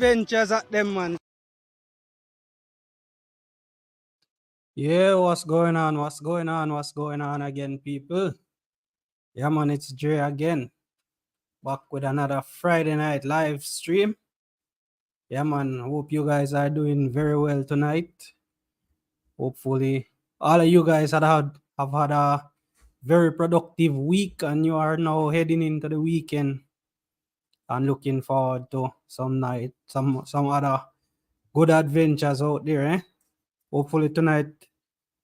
Adventures at them, man. Yeah, what's going on? What's going on? What's going on again, people? Yeah, man, it's Dre again. Back with another Friday night live stream. Yeah, man, hope you guys are doing very well tonight. Hopefully, all of you guys have had a very productive week and you are now heading into the weekend and looking forward to some other good adventures out there, eh? Hopefully tonight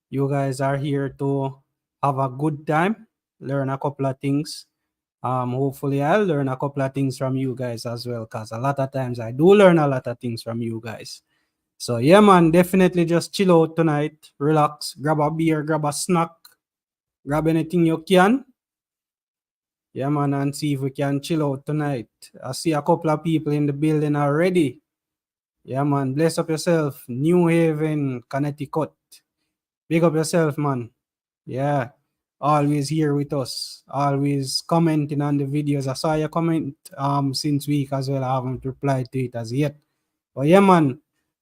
you guys are here to have a good time, learn a couple of things. Hopefully I'll learn a couple of things from you guys as well, because a lot of times I do learn a lot of things from you guys. So yeah, man, definitely just chill out tonight, relax, grab a beer, grab a snack, grab anything you can. Yeah, man, and see if we can chill out tonight. I see a couple of people in the building already. Yeah, man, bless up yourself. New Haven, Connecticut. Big up yourself, man. Yeah, always here with us, always commenting on the videos. I saw your comment since week as well. I haven't replied to it as yet. But yeah, man,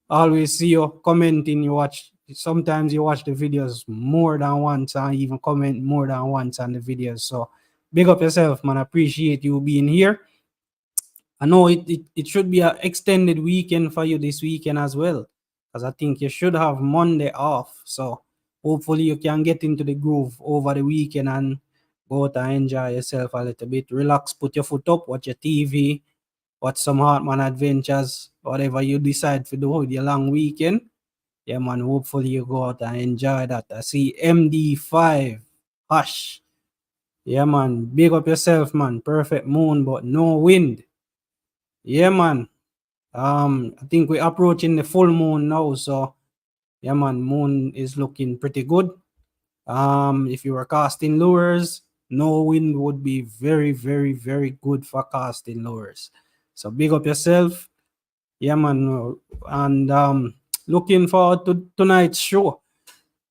always see you commenting. You watch, sometimes you watch the videos more than once and even comment more than once on the videos. So big up yourself, man. I appreciate you being here. I know it should be an extended weekend for you this weekend as well, because I think you should have Monday off. So hopefully you can get into the groove over the weekend and go out and enjoy yourself a little bit. Relax, put your foot up, watch your TV, watch some Hartman Adventures, whatever you decide to do with your long weekend. Yeah, man, hopefully you go out and enjoy that. I see MD5, Hush. Yeah, man, big up yourself, man. Perfect moon, but no wind. Yeah, man. I think we're approaching the full moon now, so yeah, man, moon is looking pretty good. If you were casting lures, no wind would be very, very, very good for casting lures. So big up yourself. Yeah, man. And looking forward to tonight's show.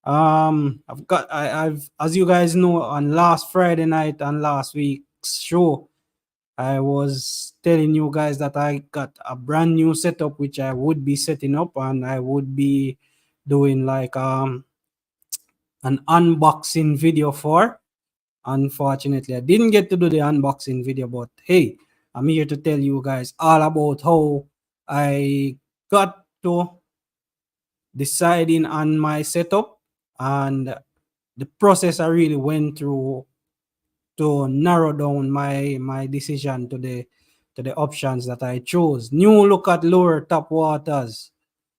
I've as you guys know, on last Friday night and last week's show, I was telling you guys that I got a brand new setup which I would be setting up, and I would be doing like an unboxing video for. Unfortunately, I didn't get to do the unboxing video, but hey, I'm here to tell you guys all about how I got to deciding on my setup and the process I really went through to narrow down my decision to the options that I chose. New look at lure top waters,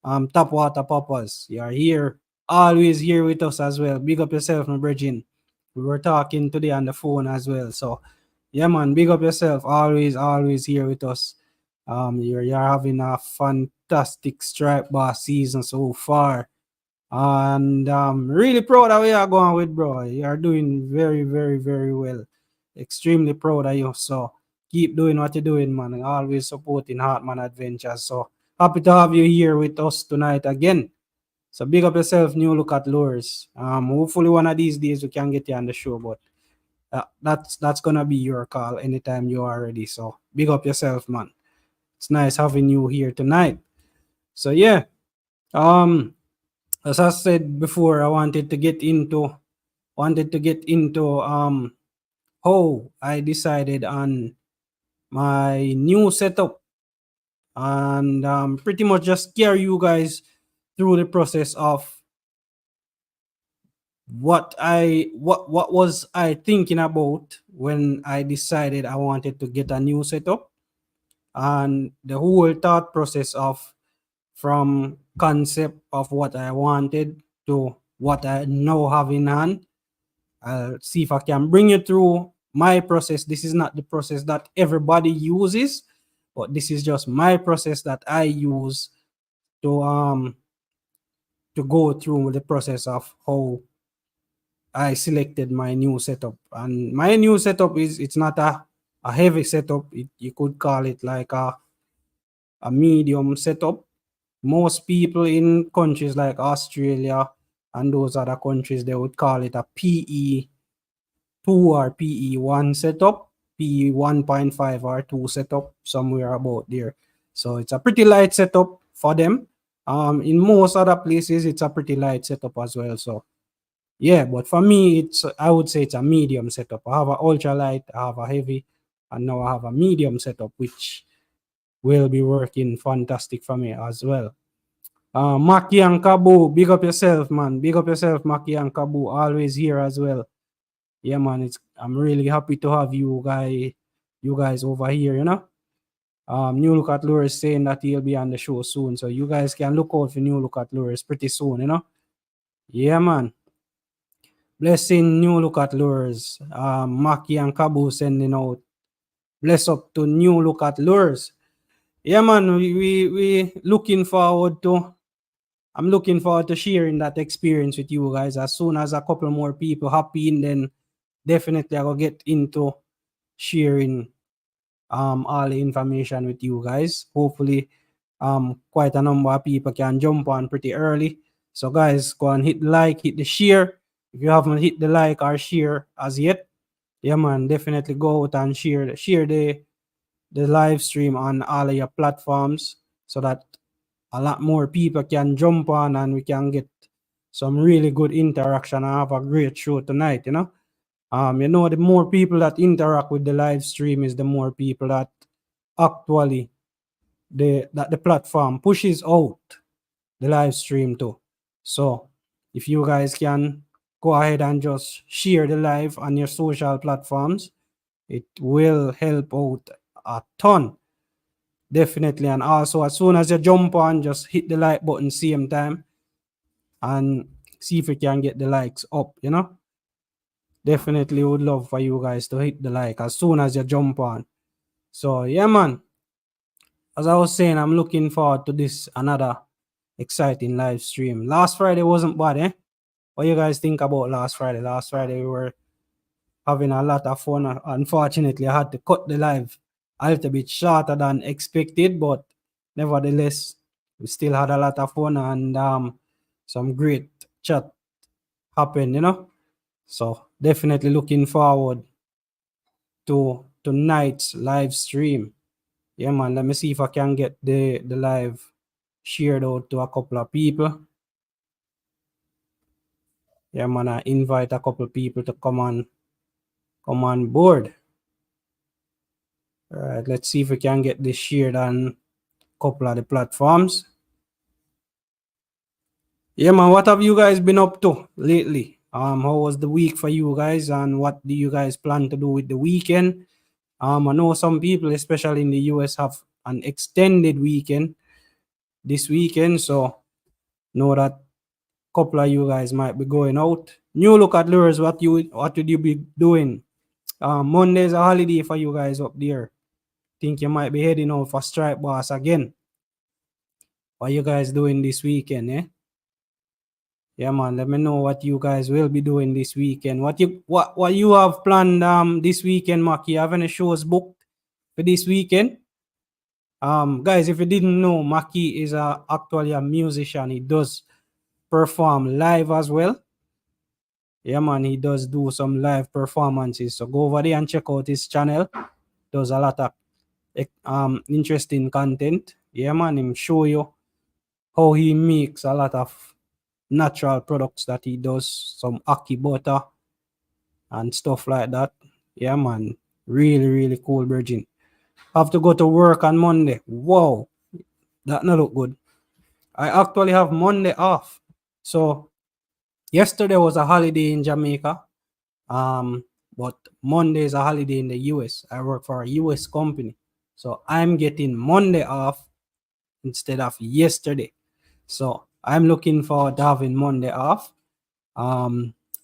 top water poppers. You are here, always here with us as well. Big up yourself, my brethren. We were talking today on the phone as well. So yeah, man, big up yourself. Always here with us. You're having a fantastic strike bass season so far. And really proud of where you're going with, bro. You're doing very, very, very well. Extremely proud of you. So keep doing what you're doing, man. And always supporting Hartman Adventures. So happy to have you here with us tonight again. So big up yourself, new look at lures. Hopefully one of these days we can get you on the show, but that's gonna be your call anytime you are ready. So big up yourself, man. It's nice having you here tonight. So yeah. As I said before, I wanted to get into how I decided on my new setup, and pretty much just scare you guys through the process of what was I thinking about when I decided I wanted to get a new setup, and the whole thought process of from concept of what I wanted to what I now have in hand. I'll see if I can bring you through my process. This is not the process that everybody uses, but this is just my process that I use to go through the process of how I selected my new setup. And my new setup it's not a heavy setup. You could call it like a medium setup. Most people in countries like Australia and those other countries, they would call it a PE2 or PE1 setup, PE 1.5 or 2 setup, somewhere about there. So it's a pretty light setup for them. In most other places, it's a pretty light setup as well. So yeah, but for me, I would say it's a medium setup. I have a ultralight, I have a heavy, and now I have a medium setup, which will be working fantastic for me as well. Maki and Kabu, big up yourself, man. Big up yourself, Maki and Kabu, always here as well. Yeah, man. I'm really happy to have you guys over here, you know. New Look at Lure is saying that he'll be on the show soon. So you guys can look out for New Look at Lure pretty soon, you know. Yeah, man. Blessing New Look at Lures. Maki and Kabu sending out. Bless up to New Look at Lures. Yeah, man. We looking forward to. I'm looking forward to sharing that experience with you guys. As soon as a couple more people hop in, then definitely I will get into sharing all the information with you guys. Hopefully, quite a number of people can jump on pretty early. So guys, go and hit the like, hit the share. If you haven't hit the like or share as yet, yeah man, definitely go out and share the live stream on all of your platforms so that a lot more people can jump on and we can get some really good interaction and have a great show tonight, you know. The more people that interact with the live stream is the more people that actually the platform pushes out the live stream too. So if you guys can go ahead and just share the live on your social platforms, it will help out a ton. Definitely. And also as soon as you jump on, just hit the like button same time and see if you can get the likes up, you know. Definitely would love for you guys to hit the like as soon as you jump on. So yeah, man. As I was saying, I'm looking forward to this another exciting live stream. Last Friday wasn't bad, eh? What you guys think about last Friday? Last Friday we were having a lot of fun. Unfortunately, I had to cut the live a little bit shorter than expected, but nevertheless, we still had a lot of fun and some great chat happened, you know. So definitely looking forward to tonight's live stream. Yeah, man. Let me see if I can get the live shared out to a couple of people. Yeah, man. I invite a couple of people to come on board. All right, let's see if we can get this shared on a couple of the platforms. Yeah, man. What have you guys been up to lately? How was the week for you guys, and what do you guys plan to do with the weekend? I know some people, especially in the US, have an extended weekend this weekend, so know that couple of you guys might be going out. New Look at Lures, what would you be doing? Monday's a holiday for you guys up there. Think you might be heading out for Strike Boss again. What you guys doing this weekend, eh? Yeah, man. Let me know what you guys will be doing this weekend. What you have planned this weekend, Mark? You have any shows booked for this weekend? Guys, if you didn't know, Maki is actually a musician. He does perform live as well. Yeah, man, he does do some live performances. So go over there and check out his channel. Does a lot of interesting content. Yeah, man, him show you how he makes a lot of natural products that he does, some aki butter and stuff like that. Yeah, man, really, really cool, Virgin. Have to go to work on Monday. Wow, that not look good. I actually have Monday off. So yesterday was a holiday in Jamaica. But Monday is a holiday in the US. I work for a US company. So I'm getting Monday off instead of yesterday. So I'm looking forward to having Monday off.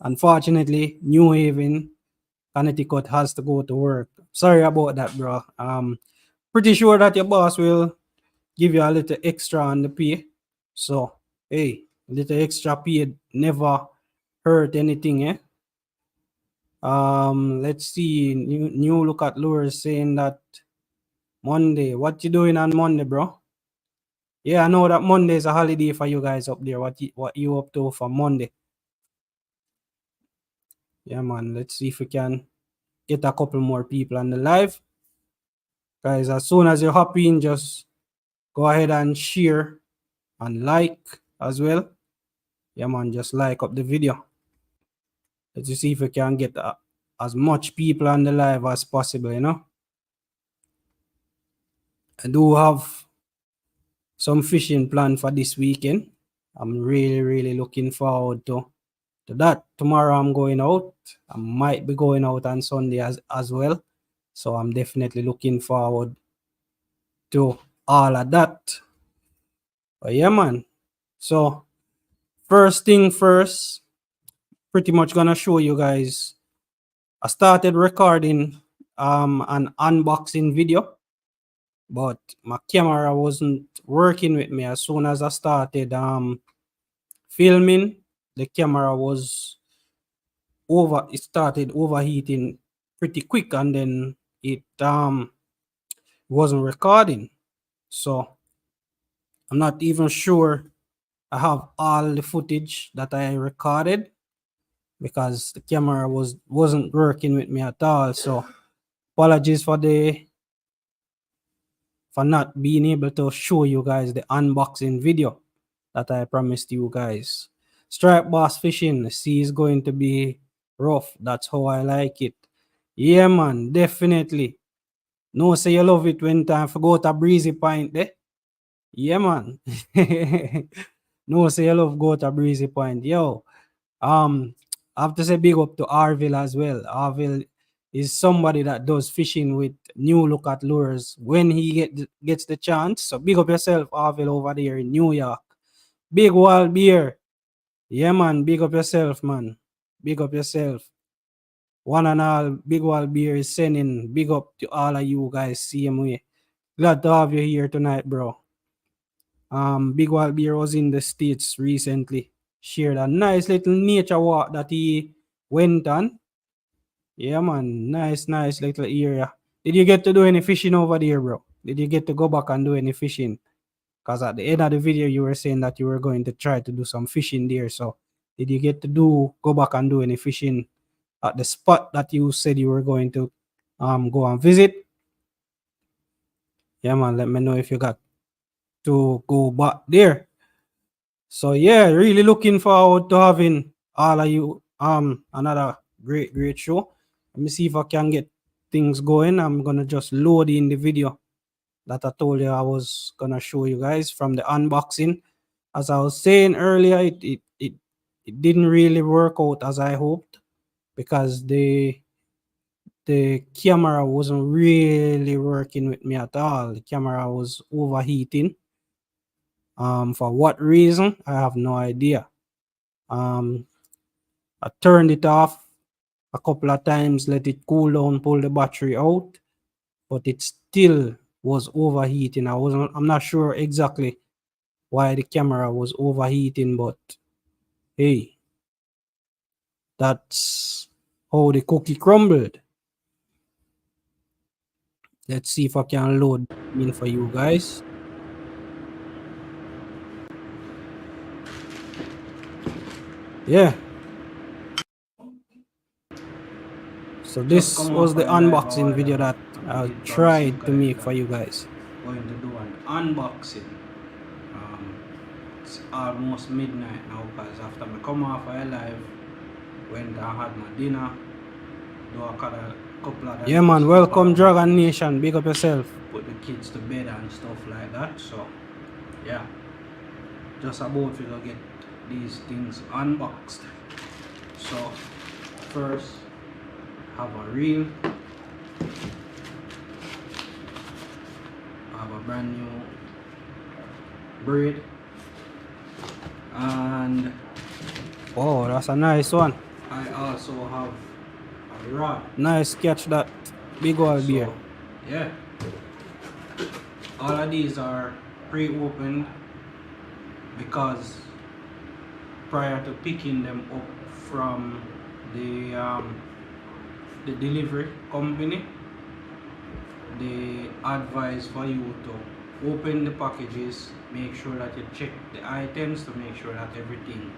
Unfortunately, New Haven, Connecticut has to go to work. Sorry about that, bro. Pretty sure that your boss will give you a little extra on the pay. So, hey, a little extra pay never hurt anything, eh? Let's see. New Look at Lure saying that Monday. What you doing on Monday, bro? Yeah, I know that Monday is a holiday for you guys up there. What you up to for Monday? Yeah, man. Let's see if we can get a couple more people on the live. Guys, as soon as you hop in, just go ahead and share and like as well. Yeah, man, just like up the video. Let's see if we can get as much people on the live as possible, you know. I do have some fishing plan for this weekend. I'm really looking forward to that. Tomorrow I'm going out. I might be going out on Sunday as well. So I'm definitely looking forward to all of that. But yeah, man. So first thing first, pretty much gonna show you guys. I started recording an unboxing video, but my camera wasn't working with me. As soon as I started filming, the camera was it started overheating pretty quick, and then it wasn't recording. So I'm not even sure I have all the footage that I recorded, because the camera wasn't working with me at all. So apologies for not being able to show you guys the unboxing video that I promised you guys. Striped bass fishing, the sea is going to be rough. That's how I like it. Yeah, man, definitely. No, say you love it when time for go to breezy point there. Yeah, man. No, say you love go to breezy point. Yo, I have to say big up to Arville as well. Arville is somebody that does fishing with new look at lures when he gets the chance. So big up yourself, Arville, over there in New York. Big wild beer. Yeah, man. Big up yourself, man. Big up yourself. One and all, Big Wild Beer is sending big up to all of you guys. Same way. Glad to have you here tonight, bro. Big Wild Beer was in the States recently. Shared a nice little nature walk that he went on. Yeah, man. Nice little area. Did you get to do any fishing over there, bro? Did you get to go back and do any fishing? Because at the end of the video, you were saying that you were going to try to do some fishing there. So, did you get to go back and do any fishing at the spot that you said you were going to go and visit? Yeah, man. Let me know if you got to go back there. So yeah, really looking forward to having all of you another great show. Let me see if I can get things going. I'm gonna just load in the video that I told you I was gonna show you guys from the unboxing. As I was saying earlier, it didn't really work out as I hoped, because the camera wasn't really working with me at all. The camera was overheating. For what reason? I have no idea. I turned it off a couple of times, let it cool down, pull the battery out, but it still was overheating. I'm not sure exactly why the camera was overheating, but hey, that's how the cookie crumbled. Let's see if I can load in for you guys. Yeah. So this was the unboxing video that I tried to make for you guys. Going to do an unboxing. It's almost midnight now, because after I come off I live, went and had my dinner, do a couple of yeah, man. Welcome Dragon Nation. Big up yourself. Put the kids to bed and stuff like that. So yeah, just about to get these things unboxed. So first, have a reel. Have a brand new braid, and oh, that's a nice one. I also have a rod. Nice catch, that Big Wild Beer. Yeah, all of these are pre-opened, because prior to picking them up from the delivery company, they advise for you to open the packages, make sure that you check the items to make sure that everything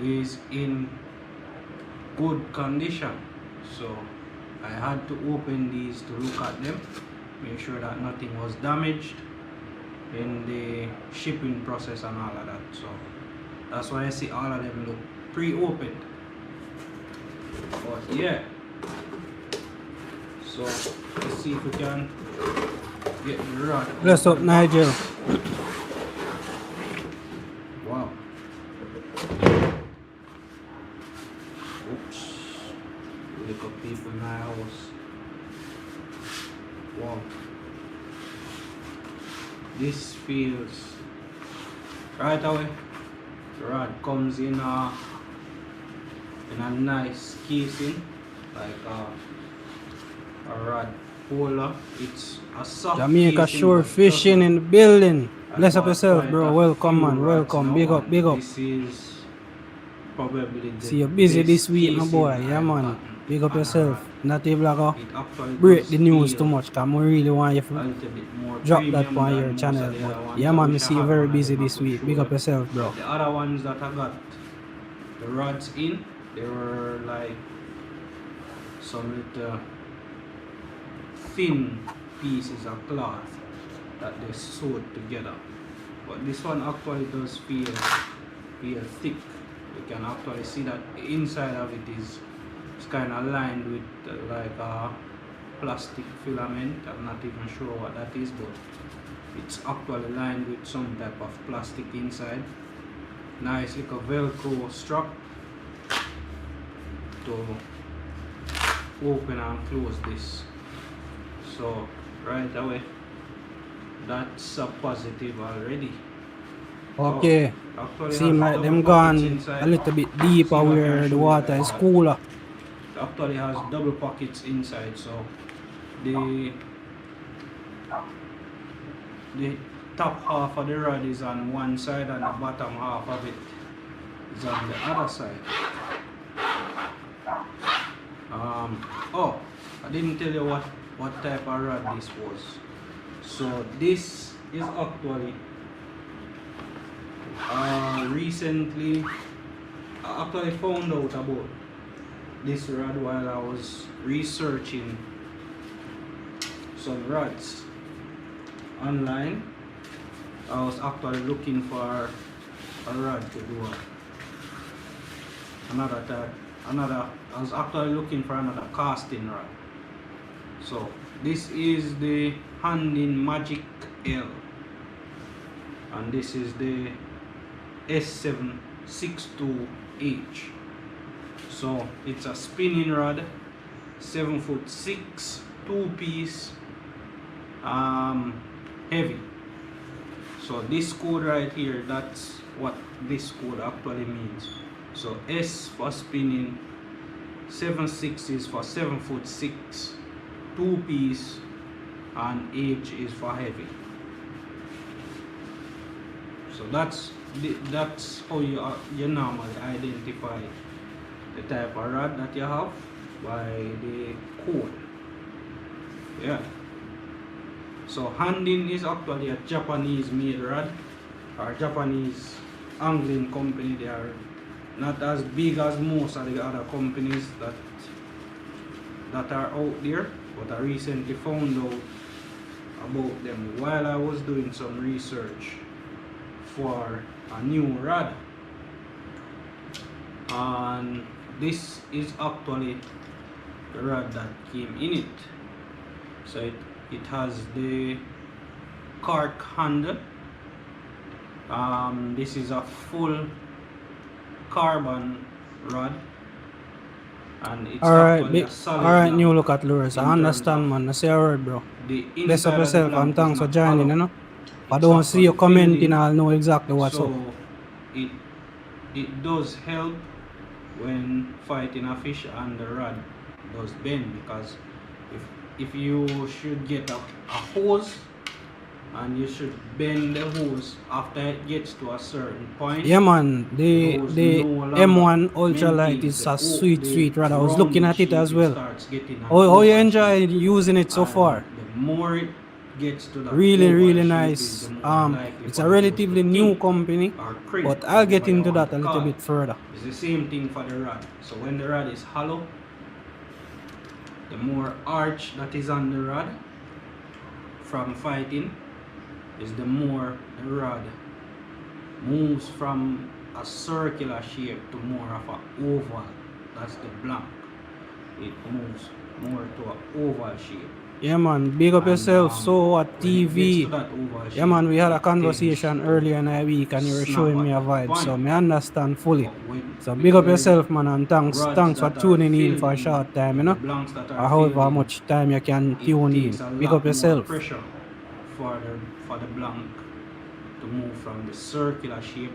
is in good condition. So I had to open these to look at them, make sure that nothing was damaged, in the shipping process and all of that. So that's why I see all of them look pre-opened. But yeah, so let's see if we can get the rod. Bless up, Nigel. Wow. Oops. Look up people in my house. Wow. This feels right away. The rod comes in a nice casing, like a rod holder. It's a soft Jamaica casing, Shore but Fishing in the building. Bless up yourself, quite bro. a Welcome, few man. rods Welcome. now, Big up, and big up. this is probably the See you busy this best week, my boy. casing Yeah, I've man. gotten Big up on a yourself. rod. Not a vlogger. It actually Break does the news too feel much, cause I really want you a to little bit more drop that premium on than your most channel. of the But other ones. yeah, I man, we wish I see you had very one of busy them I this could week. show Big up you. yourself, bro. But the other ones that I got the rods in, they were like some little thin pieces of cloth that they sewed together. But this one actually does feel thick. You can actually see that the inside of it is kind of lined with like a plastic filament. I'm not even sure what that is, but it's actually lined with some type of plastic inside. Nice little velcro strap to open and close this. So right away, that's a positive already. Okay. Actually Seem has like them double pockets gone inside. a little bit deeper See if I can where show the you water like is that. cooler. It actually has double pockets inside, so the top half of the rod is on one side and the bottom half of it is on the other side. Oh, I didn't tell you what type of rod this was. So this is actually recently I actually found out about this rod while I was researching some rods online. I was actually looking for a rod to do I was actually looking for another casting rod. So this is the Handin Magic L, and this is the S762H. So it's a spinning rod, 7'6", 2-piece, heavy. So this code right here, that's what this code actually means. So S for spinning, 7'6" is for 7'6", 2-piece, and H is for heavy. So that's how you normally identify the type of rod that you have, by the code. Yeah. So Handin is actually a Japanese made rod, or Japanese angling company. They are not as big as most of the other companies that are out there, but I recently found out about them while I was doing some research for a new rod. And this is actually the rod that came in it. So it has the cork handle. This is a full carbon rod, and it's actually a solid. Alright, new look at lures. I understand, man. I say a word, bro. Bless up yourself and thanks for joining, you know. I don't see you commenting, I'll know exactly what's up. So it does help when fighting a fish and the rod does bend, because if you should get a hose and you should bend the hose after it gets to a certain point. Yeah, man, the M1 ultralight is a sweet rod. I was looking at it as well. How you enjoy using it so far? The more it gets to the really nice. It's a relatively new company, but I'll get into that a little bit further. It's the same thing for the rod. So when the rod is hollow, the more arch that is on the rod from fighting, is the more the rod moves from a circular shape to more of an oval. That's the blank. It moves more to an oval shape. Yeah, man. Big up And yourself. So what when it gets to TV? that oval Yeah, shape, man. We had a it tends conversation to earlier in the week, and you were snap showing me at a that vibe. point. So me understand fully. But So with big up the yourself, man, and thanks rods for that are tuning in filled for a in, short time, with you the know, blanks that or are filled however in, much time you can it tune takes in. a Big lot up more yourself. pressure for the blank to move from the circular shape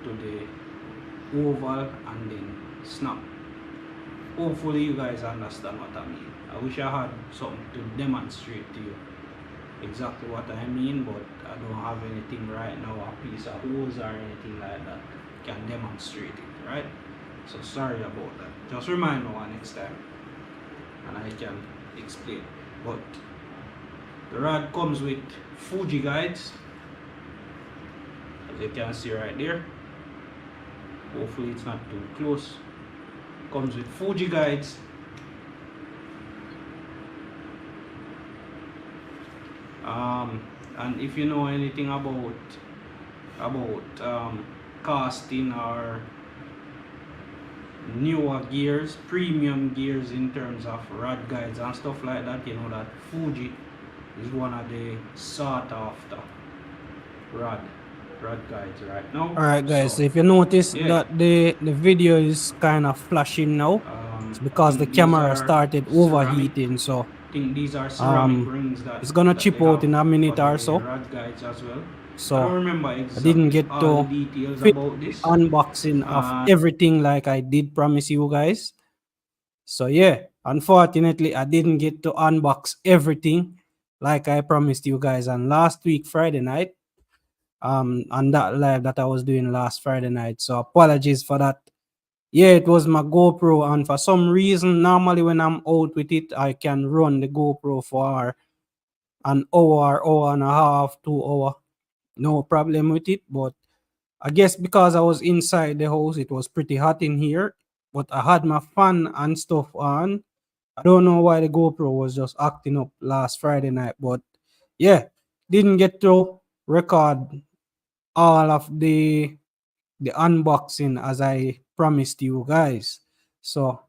to the oval and then snap. Hopefully you guys understand what I mean. I wish I had something to demonstrate to you exactly what I mean, but I don't have anything right now, a piece of hose or anything like that can demonstrate it, right? So sorry about that. Just remind me one next time and I can explain. But the rod comes with Fuji guides, as you can see right there. Hopefully it's not too close. Comes with Fuji guides. And if you know anything about casting or newer gears, premium gears in terms of rod guides and stuff like that, you know that Fuji is one of the sought after rod guides right now. Alright guys, So so if you notice yeah, that the video is kind of flashing now, it's I because the think these camera are started ceramic. overheating, so I think these are ceramic rings it's gonna that chip they out have in a for minute or the so. rod guides as well. I don't So remember I didn't exactly get all the to details film about the this. unboxing of everything like I did promise you guys. So yeah, unfortunately I didn't get to unbox everything like I promised you guys on last week Friday night. On that live that I was doing last Friday night. So apologies for that. Yeah, it was my GoPro, and for some reason, normally when I'm out with it, I can run the GoPro for an hour, hour and a half, 2 hour, no problem with it. But I guess because I was inside the house, it was pretty hot in here. But I had my fan and stuff on. I don't know why the GoPro was just acting up last Friday night, but yeah, didn't get to record all of the unboxing as I promised you guys. So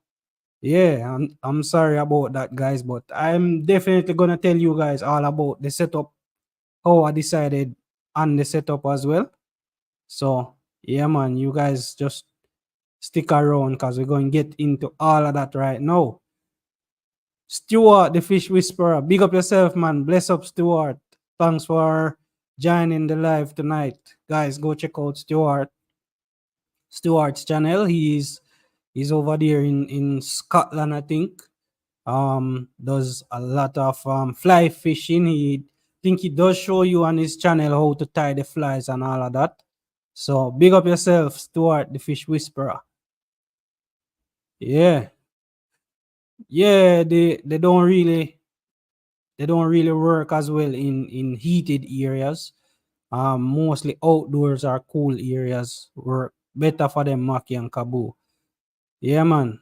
yeah, I'm sorry about that, guys, but I'm definitely gonna tell you guys all about the setup, how I decided on the setup as well. So yeah, man, you guys just stick around because we're going to get into all of that right now. Stuart, the fish whisperer, big up yourself, man. Bless up, Stuart. Thanks for joining the live tonight, guys. Go check out Stuart's channel. He's over there in Scotland, I think. Does a lot of fly fishing. He does show you on his channel how to tie the flies and all of that. So big up yourself, Stuart, the fish whisperer. Yeah. Yeah, they don't really work as well in heated areas. Mostly outdoors or cool areas work better for them, Maki and Kabu. Yeah, man.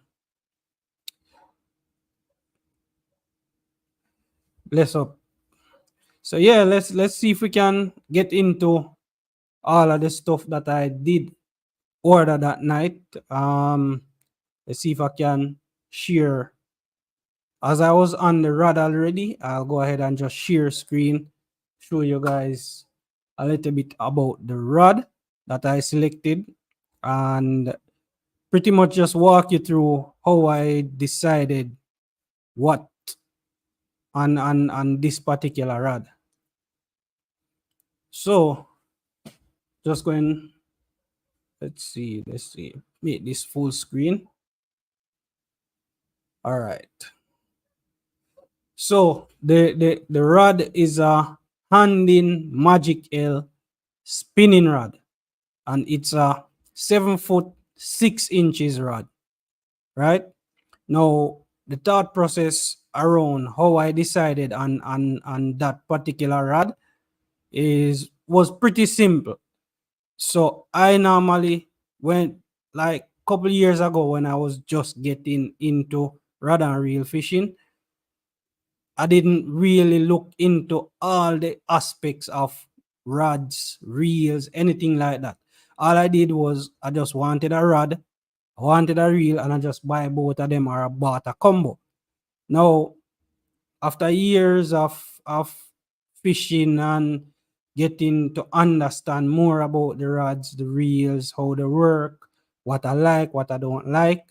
Bless up. So yeah, let's see if we can get into all of the stuff that I did order that night. Let's see if I can share. As I was on the rod already, I'll go ahead and just share screen, show you guys a little bit about the rod that I selected, and pretty much just walk you through how I decided what on this particular rod. So just going, let's see, make this full screen. All right. So the rod is a Handin Magic L spinning rod, and it's a 7 foot 6 inches rod. Right now, the thought process around how I decided on that particular rod was pretty simple. So I normally went like couple years ago when I was just getting into rod and reel fishing. I didn't really look into all the aspects of rods, reels, anything like that. All I did was I just wanted a rod, I wanted a reel, and I just buy both of them, or I bought a combo. Now, after years of fishing and getting to understand more about the rods, the reels, how they work, what I like, what I don't like,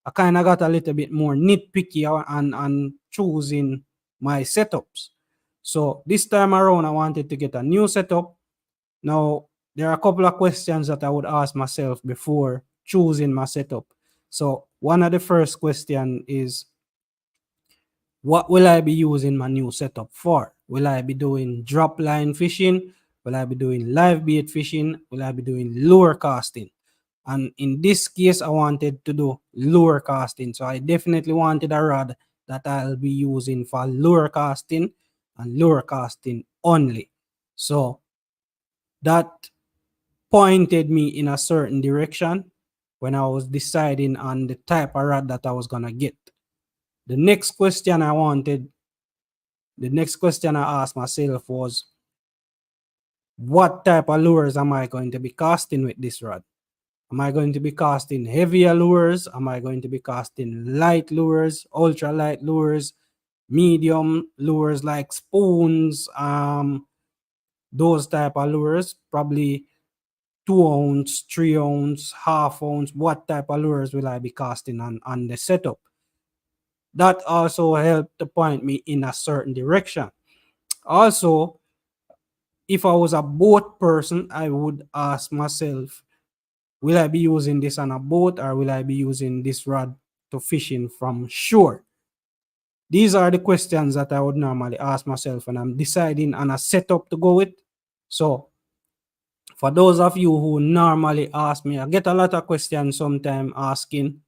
I kind of got a little bit more nitpicky and choosing my setups. So this time around, I wanted to get a new setup. Now, there are a couple of questions that I would ask myself before choosing my setup. So one of the first question is, what will I be using my new setup for? Will I be doing drop line fishing? Will I be doing live bait fishing? Will I be doing lure casting? And in this case, I wanted to do lure casting. So I definitely wanted a rod that I'll be using for lure casting and lure casting only. So that pointed me in a certain direction when I was deciding on the type of rod that I was gonna get. The next question I wanted, the next question I asked myself was, what type of lures am I going to be casting with this rod? Am I going to be casting heavier lures? Am I going to be casting light lures, ultra light lures, medium lures like spoons, those type of lures, probably 2 ounce, 3 ounce, half ounce? What type of lures will I be casting on the setup? That also helped to point me in a certain direction. Also, if I was a boat person, I would ask myself, will I be using this on a boat, or will I be using this rod to fishing from shore? These are the questions that I would normally ask myself when I'm deciding on a setup to go with. So for those of you who normally ask me, I get a lot of questions sometimes asking,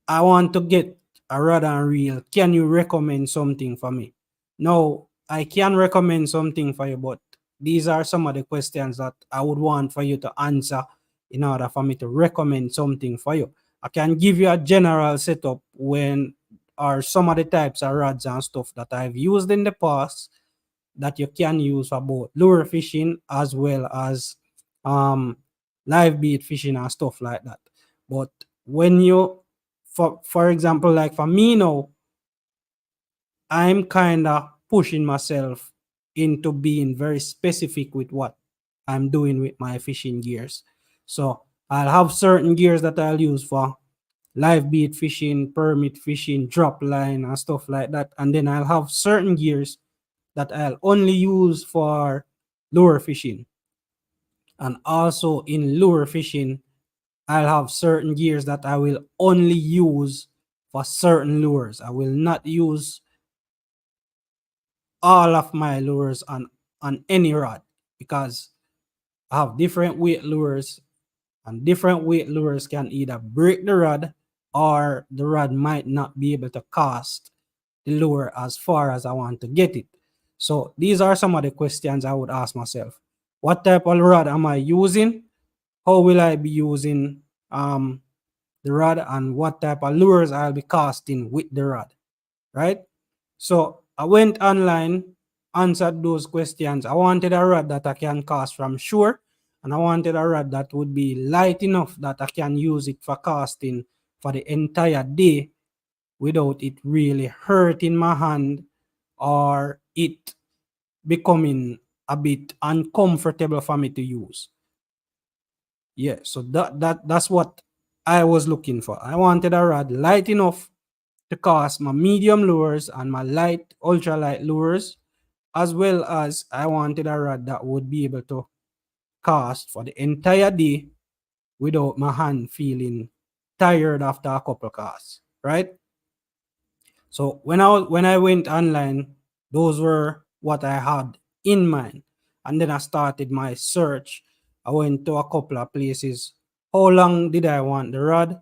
I want to get a rod and reel. Can you recommend something for me? No, I can recommend something for you, but these are some of the questions that I would want for you to answer in order for me to recommend something for you. I can give you a general setup when, or some of the types of rods and stuff that I've used in the past that you can use for both lure fishing as well as um live bait fishing and stuff like that. But when you, for example, like for me now, I'm kind of pushing myself into being very specific with what I'm doing with my fishing gears. So I'll have certain gears that I'll use for live bait fishing, permit fishing, drop line, and stuff like that. And then I'll have certain gears that I'll only use for lure fishing. And also in lure fishing, I'll have certain gears that I will only use for certain lures. I will not use all of my lures on any rod, because I have different weight lures, and different weight lures can either break the rod, or the rod might not be able to cast the lure as far as I want to get it. So these are some of the questions I would ask myself. What type of rod am I using? How will I be using the rod, and what type of lures I'll be casting with the rod, right? So I went online, answered those questions. I wanted a rod that I can cast from shore, and I wanted a rod that would be light enough that I can use it for casting for the entire day without it really hurting my hand or it becoming a bit uncomfortable for me to use. Yeah, so that's what I was looking for. I wanted a rod light enough to cast my medium lures and my light ultralight lures, as well as I wanted a rod that would be able to cast for the entire day without my hand feeling tired after a couple casts, right? So when I went online, those were what I had in mind. And then I started my search. I went to a couple of places. How long did I want the rod?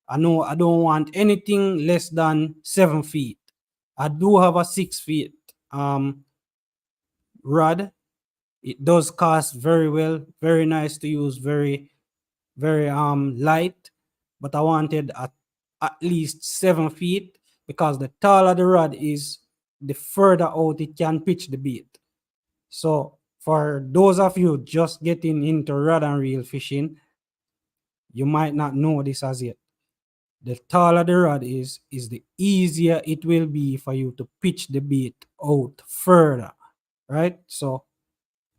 I know I don't want anything less than 7 feet. I do have a 6 feet rod. It does cast very well, very nice to use, very light. But I wanted at least 7 feet, because the taller the rod is, the further out it can pitch the bait. So For those of you just getting into rod and reel fishing, you might not know this as yet. The taller the rod is the easier it will be for you to pitch the bait out further, right? So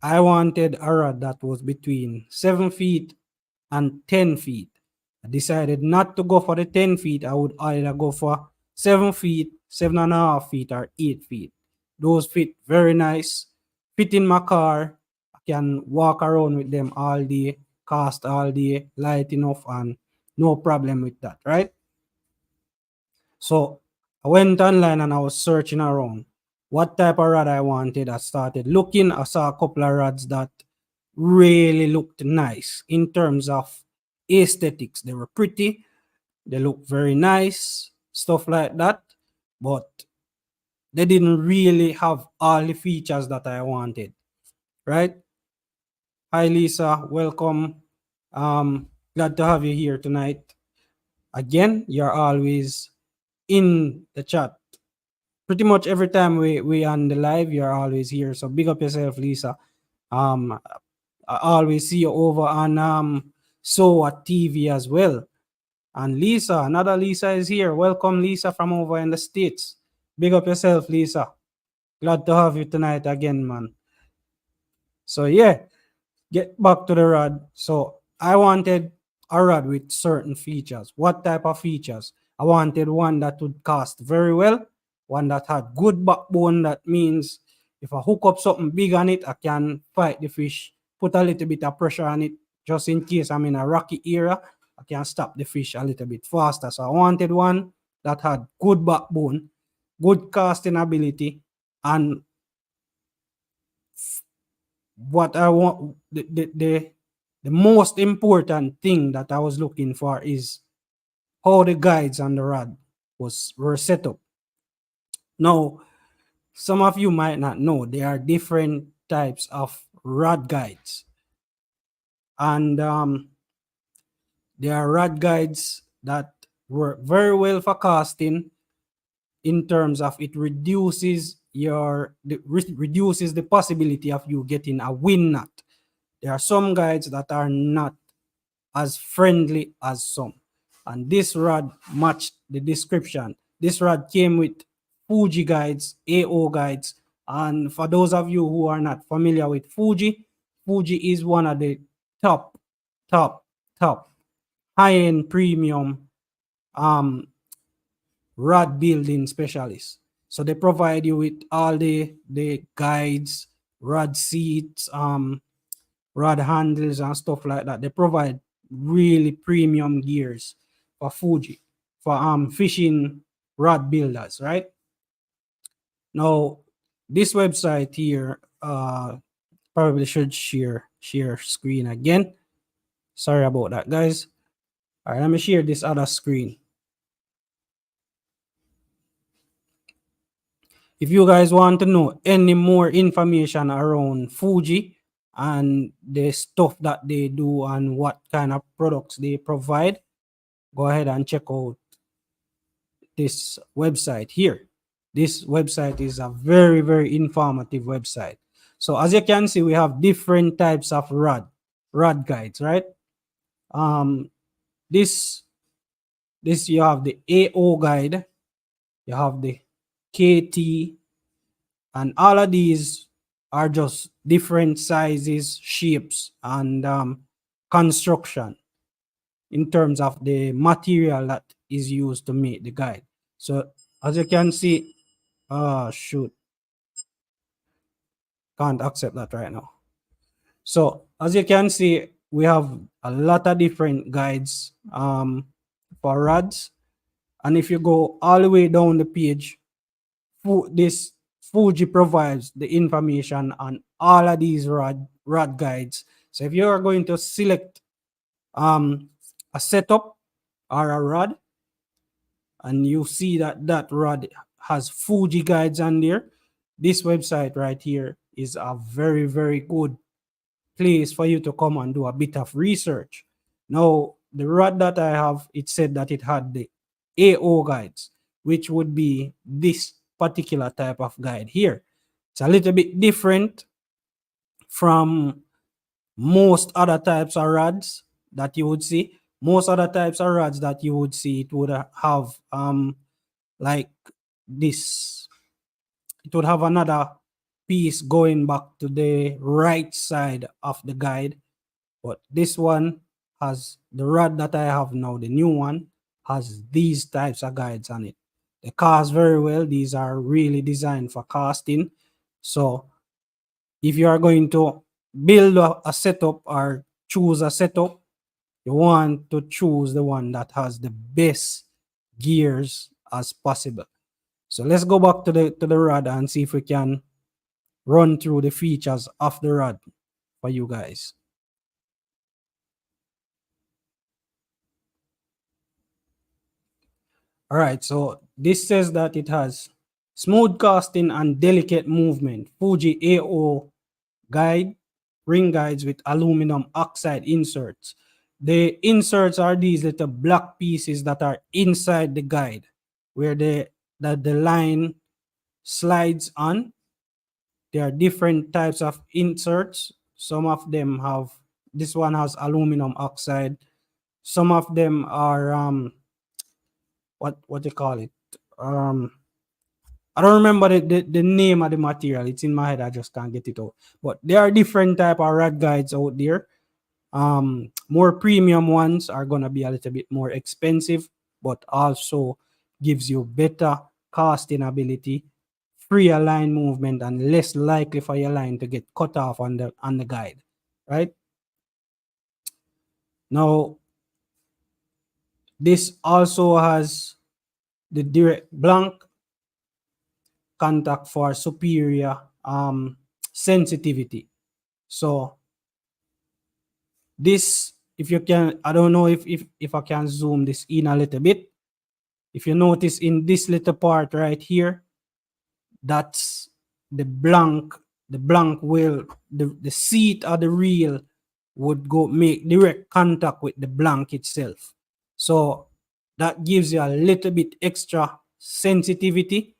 I wanted a rod that was between 7 feet and 10 feet. I decided not to go for the 10 feet. I would either go for 7 feet, 7.5 feet, or 8 feet. Those fit very nice, fit in my car. I can walk around with them all day, cast all day, light enough, and no problem with that, right? So I went online and I was searching around what type of rod I wanted. I started looking. I saw a couple of rods that really looked nice in terms of aesthetics. They were pretty, they looked very nice, stuff like that. But they didn't really have all the features that I wanted, right? Hi, Lisa. Welcome. Glad to have you here tonight. Again, you're always in the chat. Pretty much every time we on the live, you're always here. So big up yourself, Lisa. I always see you over on SOA TV as well. And Lisa, another Lisa is here. Welcome, Lisa, from over in the States. Big up yourself, Lisa. Glad to have you tonight again, man. So yeah, get back to the rod. So I wanted a rod with certain features. What type of features? I wanted one that would cast very well, one that had good backbone. That means if I hook up something big on it, I can fight the fish, put a little bit of pressure on it, just in case I'm in a rocky area, I can stop the fish a little bit faster. So I wanted one that had good backbone, good casting ability, and what I want, the most important thing that I was looking for is how the guides on the rod were set up. Now, some of you might not know there are different types of rod guides, and there are rod guides that work very well for casting in terms of it reduces reduces the possibility of you getting a wind knot. There are some guides that are not as friendly as some. And this rod matched the description. This rod came with Fuji guides, AO guides. And for those of you who are not familiar with Fuji, Fuji is one of the top high-end premium rod building specialists. So they provide you with all the guides, rod seats, rod handles and stuff like that. They provide really premium gears for Fuji, for fishing rod builders, right? Now, this website here, probably should share screen again. Sorry about that, guys. All right, let me share this other screen. If you guys want to know any more information around Fuji and the stuff that they do and what kind of products they provide, go ahead and check out this website here. This website is a very, very informative website. So as you can see, we have different types of rod guides, right? This you have the AO guide, you have the KT, and all of these are just different sizes, shapes, and construction in terms of the material that is used to make the guide. So as you can see, shoot, can't accept that right now. So as you can see, we have a lot of different guides for rods, and if you go all the way down the page, this Fuji provides the information on all of these rod guides. So if you are going to select a setup or a rod, and you see that that rod has Fuji guides on there, this website right here is a very, very good place for you to come and do a bit of research. Now, the rod that I have, it said that it had the AO guides, which would be this particular type of guide here. It's a little bit different from most other types of rods that you would see. Most other types of rods that you would see, it would have like this. It would have another piece going back to the right side of the guide, but this one has the rod that I have now. The new one has these types of guides on it. They cast very well. These are really designed for casting. So if you are going to build a setup or choose a setup, you want to choose the one that has the best gears as possible. So let's go back to the rod and see if we can run through the features of the rod for you guys. All right, so this says that it has smooth casting and delicate movement. Fuji AO guide, ring guides with aluminum oxide inserts. The inserts are these little black pieces that are inside the guide where the line slides on. There are different types of inserts. Some of them have, this one has aluminum oxide. Some of them are what they call it. I don't remember the name of the material. It's in my head. I just can't get it out. But there are different type of rod guides out there. More premium ones are gonna be a little bit more expensive, but also gives you better casting ability, freer line movement, and less likely for your line to get cut off on the guide. Right now, this also has the direct blank contact for superior sensitivity. So this, if you can, I don't know if I can zoom this in a little bit. If you notice in this little part right here, that's the blank. The blank will, the seat of the reel would go make direct contact with the blank itself. So that gives you a little bit extra sensitivity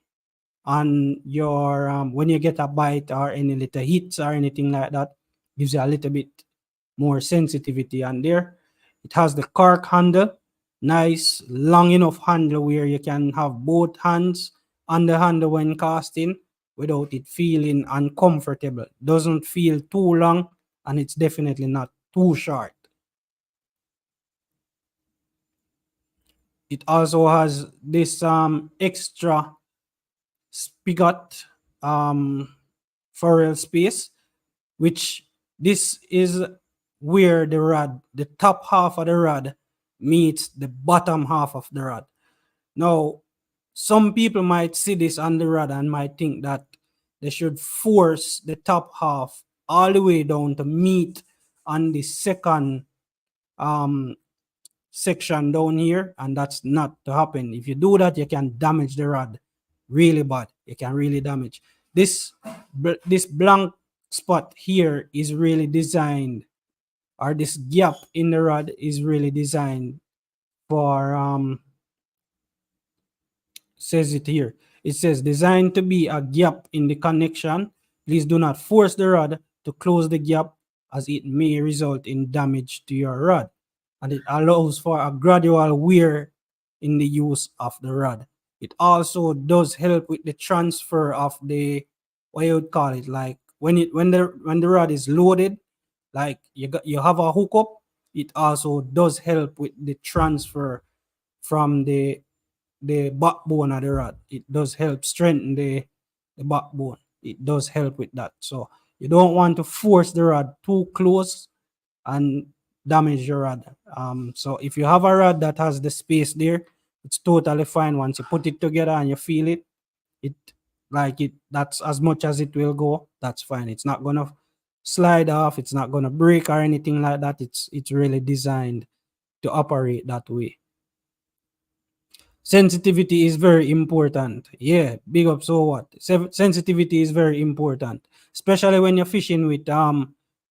on your when you get a bite or any little hits or anything like that, gives you a little bit more sensitivity on there. It has the cork handle, nice long enough handle where you can have both hands on the handle when casting without it feeling uncomfortable. Doesn't feel too long and it's definitely not too short. It also has this extra spigot ferrule space, which this is where the rod, the top half of the rod meets the bottom half of the rod. Now, some people might see this on the rod and might think that they should force the top half all the way down to meet on the second section down here, and that's not to happen. If you do that, you can damage the rod really bad. You can really damage this blank spot here is really designed, or this gap in the rod is really designed for says it here. It says designed to be a gap in the connection. Please do not force the rod to close the gap as it may result in damage to your rod. And it allows for a gradual wear in the use of the rod. It also does help with the transfer of the, what you would call it, like when the rod is loaded, like you have a hookup, it also does help with the transfer from the backbone of the rod. It does help strengthen the backbone. It does help with that. So you don't want to force the rod too close and damage your rod. So if you have a rod that has the space there, it's totally fine. Once you put it together and you feel it, that's as much as it will go. That's fine. It's not gonna slide off. It's not gonna break or anything like that. It's really designed to operate that way. Sensitivity is very important. Yeah, big up. So what? Sensitivity is very important, especially when you're fishing with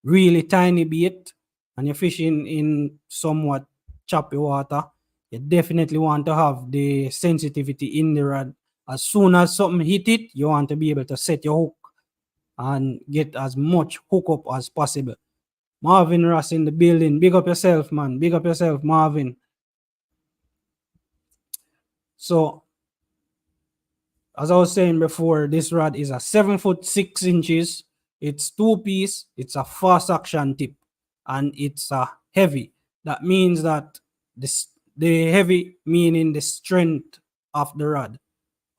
really tiny bait and you're fishing in somewhat choppy water. You definitely want to have the sensitivity in the rod. As soon as something hit it, you want to be able to set your hook and get as much hookup as possible. Marvin Ross in the building. Big up yourself, man. Big up yourself, Marvin. So, as I was saying before, this rod is a 7 foot 6 inches. It's 2 piece. It's a fast action tip, and it's a heavy. That means that the heavy meaning the strength of the rod.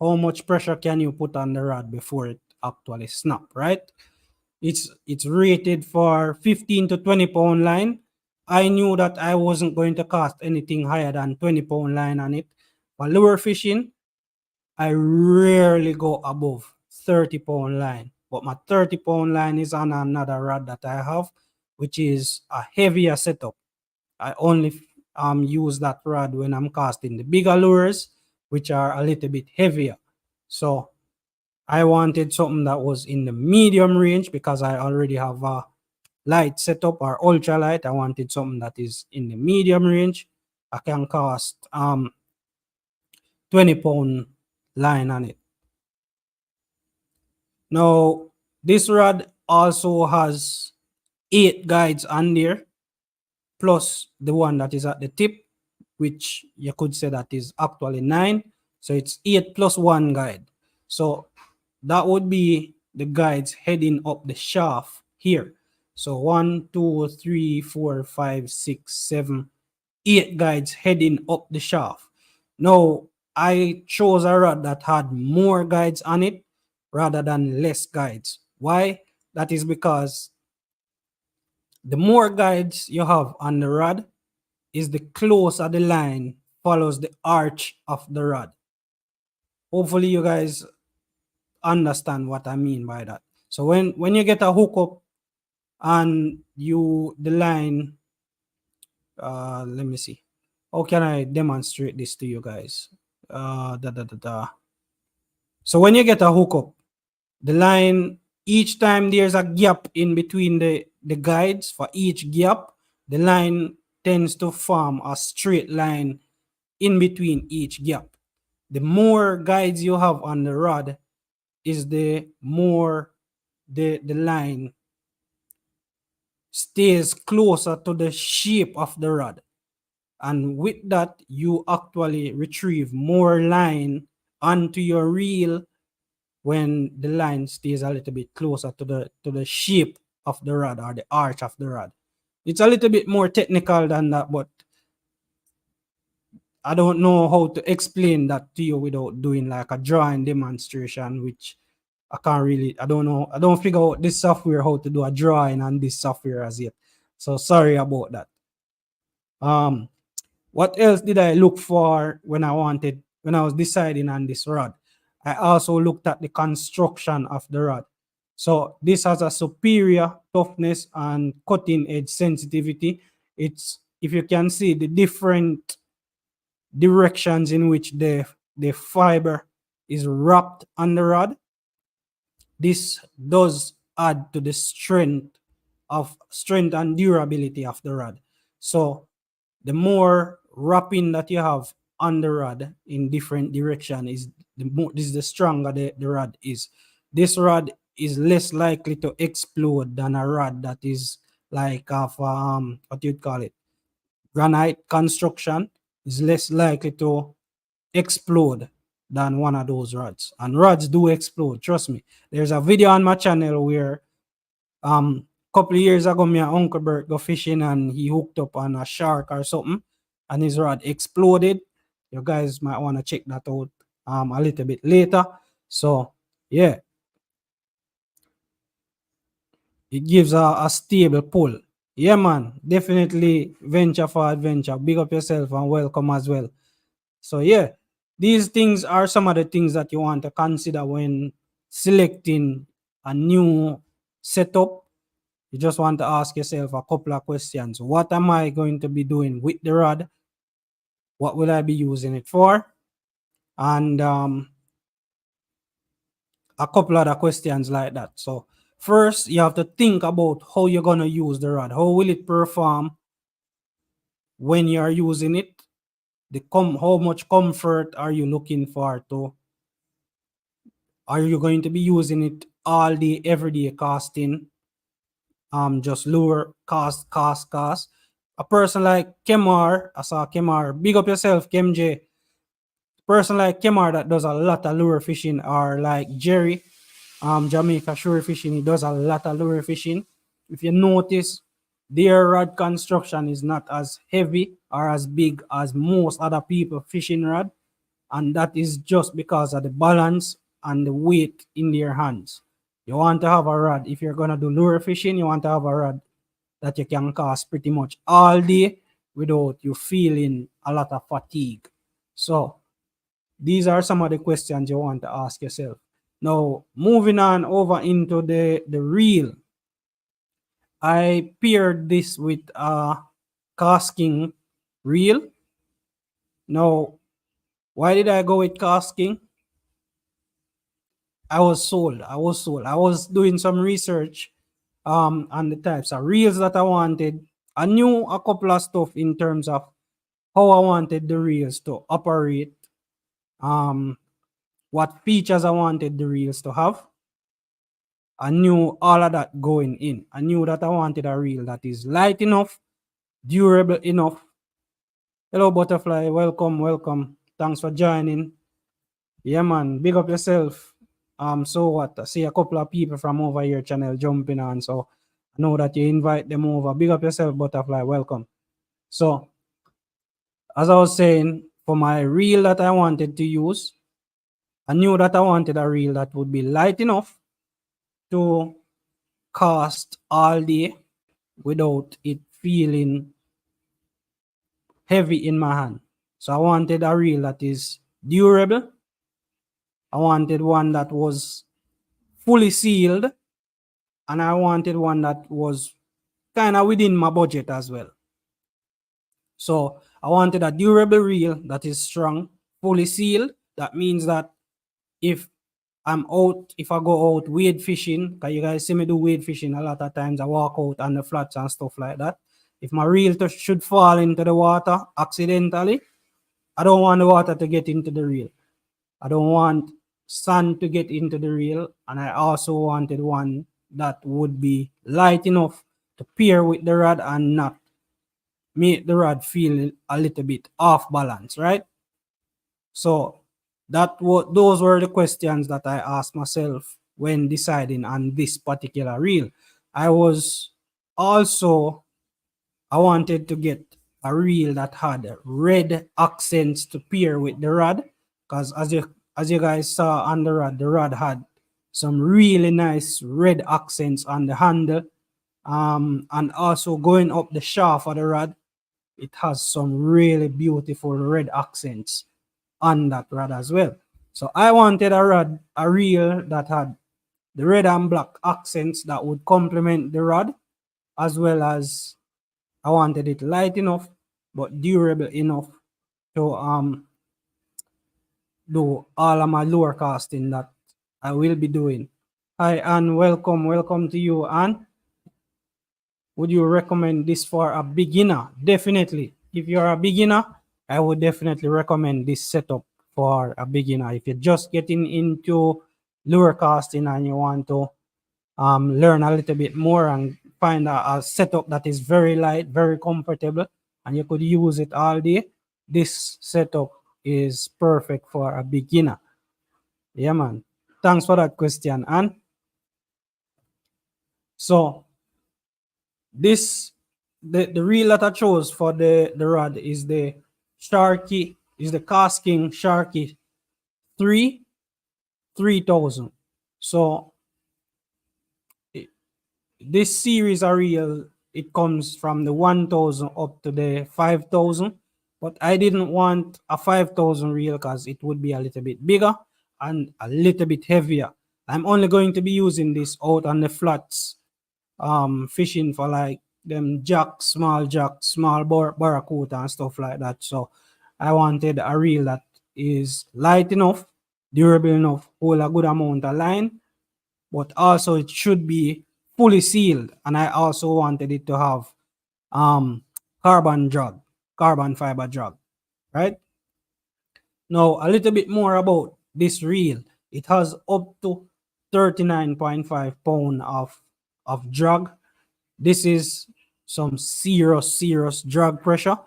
How much pressure can you put on the rod before it actually snap, right? It's rated for 15 to 20 pound line. I knew that I wasn't going to cast anything higher than 20 pound line on it. For lure fishing, I rarely go above 30 pound line. But my 30 pound line is on another rod that I have, which is a heavier setup. I only use that rod when I'm casting the bigger lures, which are a little bit heavier. So I wanted something that was in the medium range because I already have a light setup or ultra light. I wanted something that is in the medium range. I can cast 20 pound line on it. Now, this rod also has 8 guides on there, plus the one that is at the tip, which you could say that is actually 9. So it's 8 plus 1 guide. So that would be the guides heading up the shaft here. So 1, 2, 3, 4, 5, 6, 7, 8 guides heading up the shaft. Now, I chose a rod that had more guides on it rather than less guides. Why? That is because the more guides you have on the rod is the closer the line follows the arch of the rod. Hopefully you guys understand what I mean by that. So when you get a hookup and the line, let me see. How can I demonstrate this to you guys? So when you get a hookup, the line, each time there's a gap in between the guides, for each gap, the line tends to form a straight line in between each gap. The more guides you have on the rod is the more the line stays closer to the shape of the rod. And with that, you actually retrieve more line onto your reel when the line stays a little bit closer to the shape of the rod or the arch of the rod. It's a little bit more technical than that, but I don't know how to explain that to you without doing like a drawing demonstration, which I can't really, I don't know. I don't figure out this software how to do a drawing on this software as yet. So sorry about that. What else did I look for when I was deciding on this rod? I also looked at the construction of the rod. So this has a superior toughness and cutting edge sensitivity. It's, if you can see the different directions in which the fiber is wrapped on the rod, this does add to the strength and durability of the rod. So the more wrapping that you have on the rod in different direction is the stronger the rod is. This rod is less likely to explode than a rod that is like of what you'd call it, granite construction, is less likely to explode than one of those rods. And rods do explode, trust me. There's a video on my channel where couple of years ago my uncle Bert go fishing and he hooked up on a shark or something and his rod exploded. You guys might want to check that out a little bit later. So yeah, it gives a stable pull. Yeah man, definitely venture for adventure. Big up yourself and welcome as well. So yeah, these things are some of the things that you want to consider when selecting a new setup. You just want to ask yourself a couple of questions. What am I going to be doing with the rod? What will I be using it for? And a couple other questions like that. So first, you have to think about how you're going to use the rod. How will it perform when you're using it? How much comfort are you looking for? Are you going to be using it all the everyday casting, just lure, cast. A person like Kemar, I saw Kemar, big up yourself, Kemj. Person like Kemar that does a lot of lure fishing, or like Jerry, Jamaica Shore Fishing, he does a lot of lure fishing. If you notice, their rod construction is not as heavy or as big as most other people fishing rod, and that is just because of the balance and the weight in their hands. You want to have a rod, if you're gonna do lure fishing, you want to have a rod that you can cast pretty much all day without you feeling a lot of fatigue. So these are some of the questions you want to ask yourself. Now, moving on over into the reel, I paired this with a casting reel. Now, why did I go with casting? I was sold. I was doing some research on the types of reels that I wanted. I knew a couple of stuff in terms of how I wanted the reels to operate, what features I wanted the reels to have. I knew all of that going in. I knew that I wanted a reel that is light enough, durable enough. Hello, Butterfly. Welcome. Thanks for joining. Yeah, man. Big up yourself. So what? I see a couple of people from over your channel jumping on. So I know that you invite them over. Big up yourself, Butterfly. Welcome. So, as I was saying, for my reel that I wanted to use, I knew that I wanted a reel that would be light enough to cast all day without it feeling heavy in my hand. So I wanted a reel that is durable. I wanted one that was fully sealed, and I wanted one that was kind of within my budget as well. So I wanted a durable reel that is strong, fully sealed. That means that if if I go out wade fishing, because you guys see me do wade fishing a lot of times, I walk out on the flats and stuff like that. If my reel should fall into the water accidentally, I don't want the water to get into the reel. I don't want sand to get into the reel, and I also wanted one that would be light enough to pair with the rod and not make the rod feel a little bit off balance, right? So those were the questions that I asked myself when deciding on this particular reel. I wanted to get a reel that had red accents to pair with the rod, because as you guys saw on the rod had some really nice red accents on the handle, and also going up the shaft of the rod, it has some really beautiful red accents on that rod as well. So I wanted a reel that had the red and black accents that would complement the rod, as well as I wanted it light enough but durable enough to do all of my lure casting that I will be doing. Hi, and welcome to you, Anne. Would you recommend this for a beginner? Definitely. If you're a beginner, I would definitely recommend this setup for a beginner. If you're just getting into lure casting and you want to learn a little bit more and find a setup that is very light, very comfortable, and you could use it all day, this setup is perfect for a beginner. Yeah, man. Thanks for that question, Anne. So the reel that I chose for the rod is the Sharky, is the Casking Sharky 3000. So this series of reel, it comes from the 1000 up to the 5000, but I didn't want a 5000 reel because it would be a little bit bigger and a little bit heavier. I'm only going to be using this out on the flats, fishing for like them small barracuda and stuff like that. So I wanted a reel that is light enough, durable enough, hold a good amount of line, but also it should be fully sealed. And I also wanted it to have carbon fiber drag, right? Now a little bit more about this reel. It has up to 39.5 pound of drag. This is some serious drag pressure.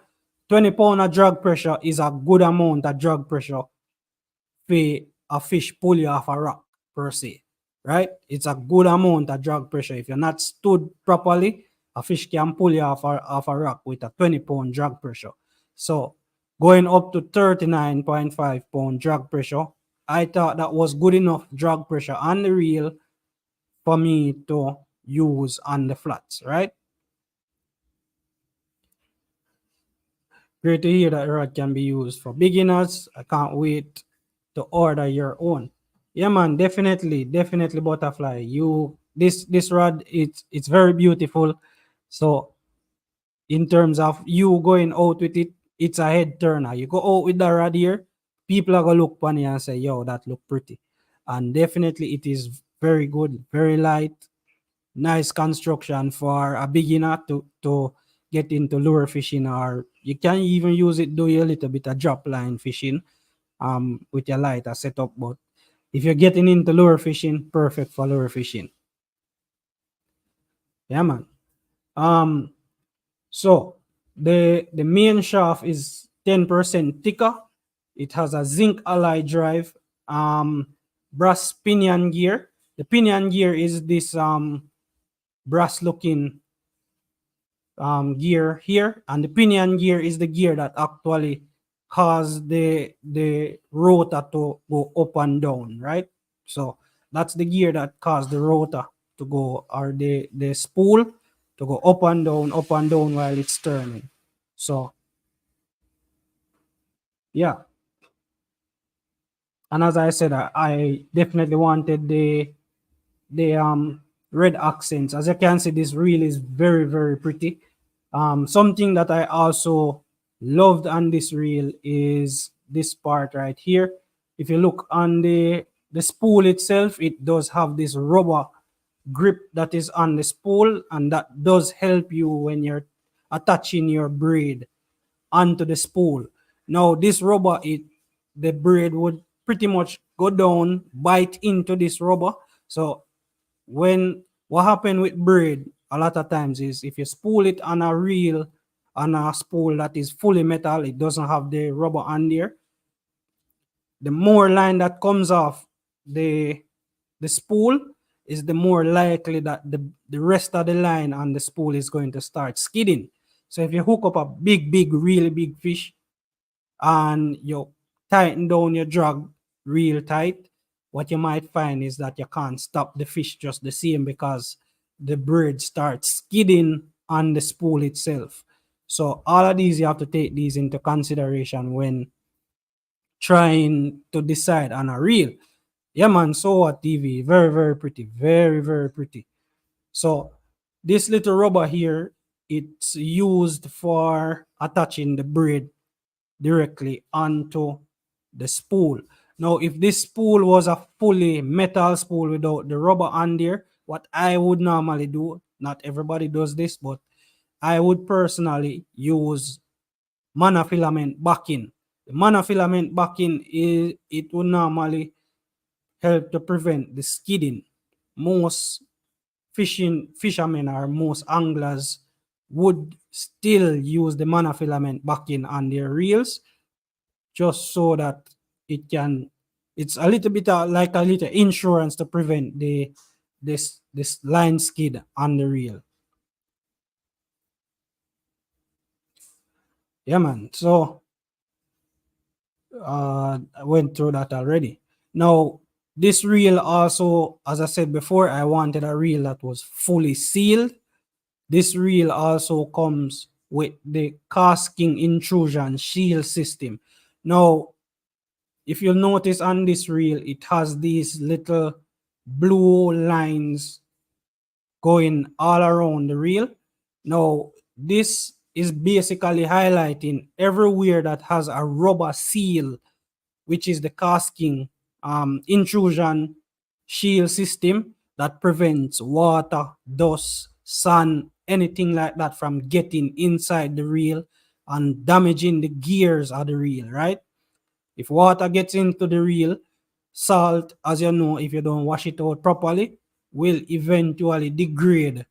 20 pound of drag pressure is a good amount of drag pressure for a fish pull you off a rock per se, right? It's a good amount of drag pressure. If you're not stood properly, a fish can pull you off a rock with a 20-pound drag pressure. So going up to 39.5 pound drag pressure, I thought that was good enough drag pressure on the reel for me to use on the flats, right? Great to hear that rod can be used for beginners. I can't wait to order your own. Yeah, man, definitely butterfly. This rod, it's very beautiful. So in terms of you going out with it, it's a head turner. You go out with the rod here, people are gonna look funny and say, "Yo, that look pretty," and definitely it is very good, very light, nice construction for a beginner to get into lure fishing, or you can even use it do a little bit of drop line fishing with your lighter setup. But if you're getting into lure fishing, perfect for lure fishing. Yeah, man. So the main shaft is 10% thicker. It has a zinc alloy drive, brass pinion gear. The pinion gear is this brass looking gear here, and the pinion gear is the gear that actually cause the rotor to go up and down, right? So that's the gear that cause the rotor to go, or the spool to go up and down while it's turning. So yeah, and as I said, I definitely wanted the red accents. As you can see, this reel is very pretty. Something that I also loved on this reel is this part right here. If you look on the spool itself, it does have this rubber grip that is on the spool, and that does help you when you're attaching your braid onto the spool. Now this rubber, the braid would pretty much go down, bite into this rubber. So when what happened with braid a lot of times is if you spool it on a reel, on a spool that is fully metal, it doesn't have the rubber on there, the more line that comes off the spool is the more likely that the rest of the line on the spool is going to start skidding. So if you hook up a really big fish and you tighten down your drag real tight, what you might find is that you can't stop the fish just the same because the braid starts skidding on the spool itself. So all of these, you have to take these into consideration when trying to decide on a reel. Yeah, man, so what TV, very pretty, very pretty. So this little rubber here, it's used for attaching the braid directly onto the spool. Now, if this spool was a fully metal spool without the rubber on there, what I would normally do, not everybody does this, but I would personally use monofilament backing. The monofilament backing is, it would normally help to prevent the skidding. Most fishermen or most anglers would still use the monofilament backing on their reels just so that it's a little bit like a little insurance to prevent this line skid on the reel. Yeah, man. So I went through that already. Now this reel also, as I said before, I wanted a reel that was fully sealed. This reel also comes with the casking intrusion shield system. Now, if you'll notice on this reel, it has these little blue lines going all around the reel. Now, this is basically highlighting everywhere that has a rubber seal, which is the casking intrusion shield system that prevents water, dust, sun, anything like that from getting inside the reel and damaging the gears of the reel, right? If water gets into the reel, Salt, as you know, if you don't wash it out properly, will eventually degrade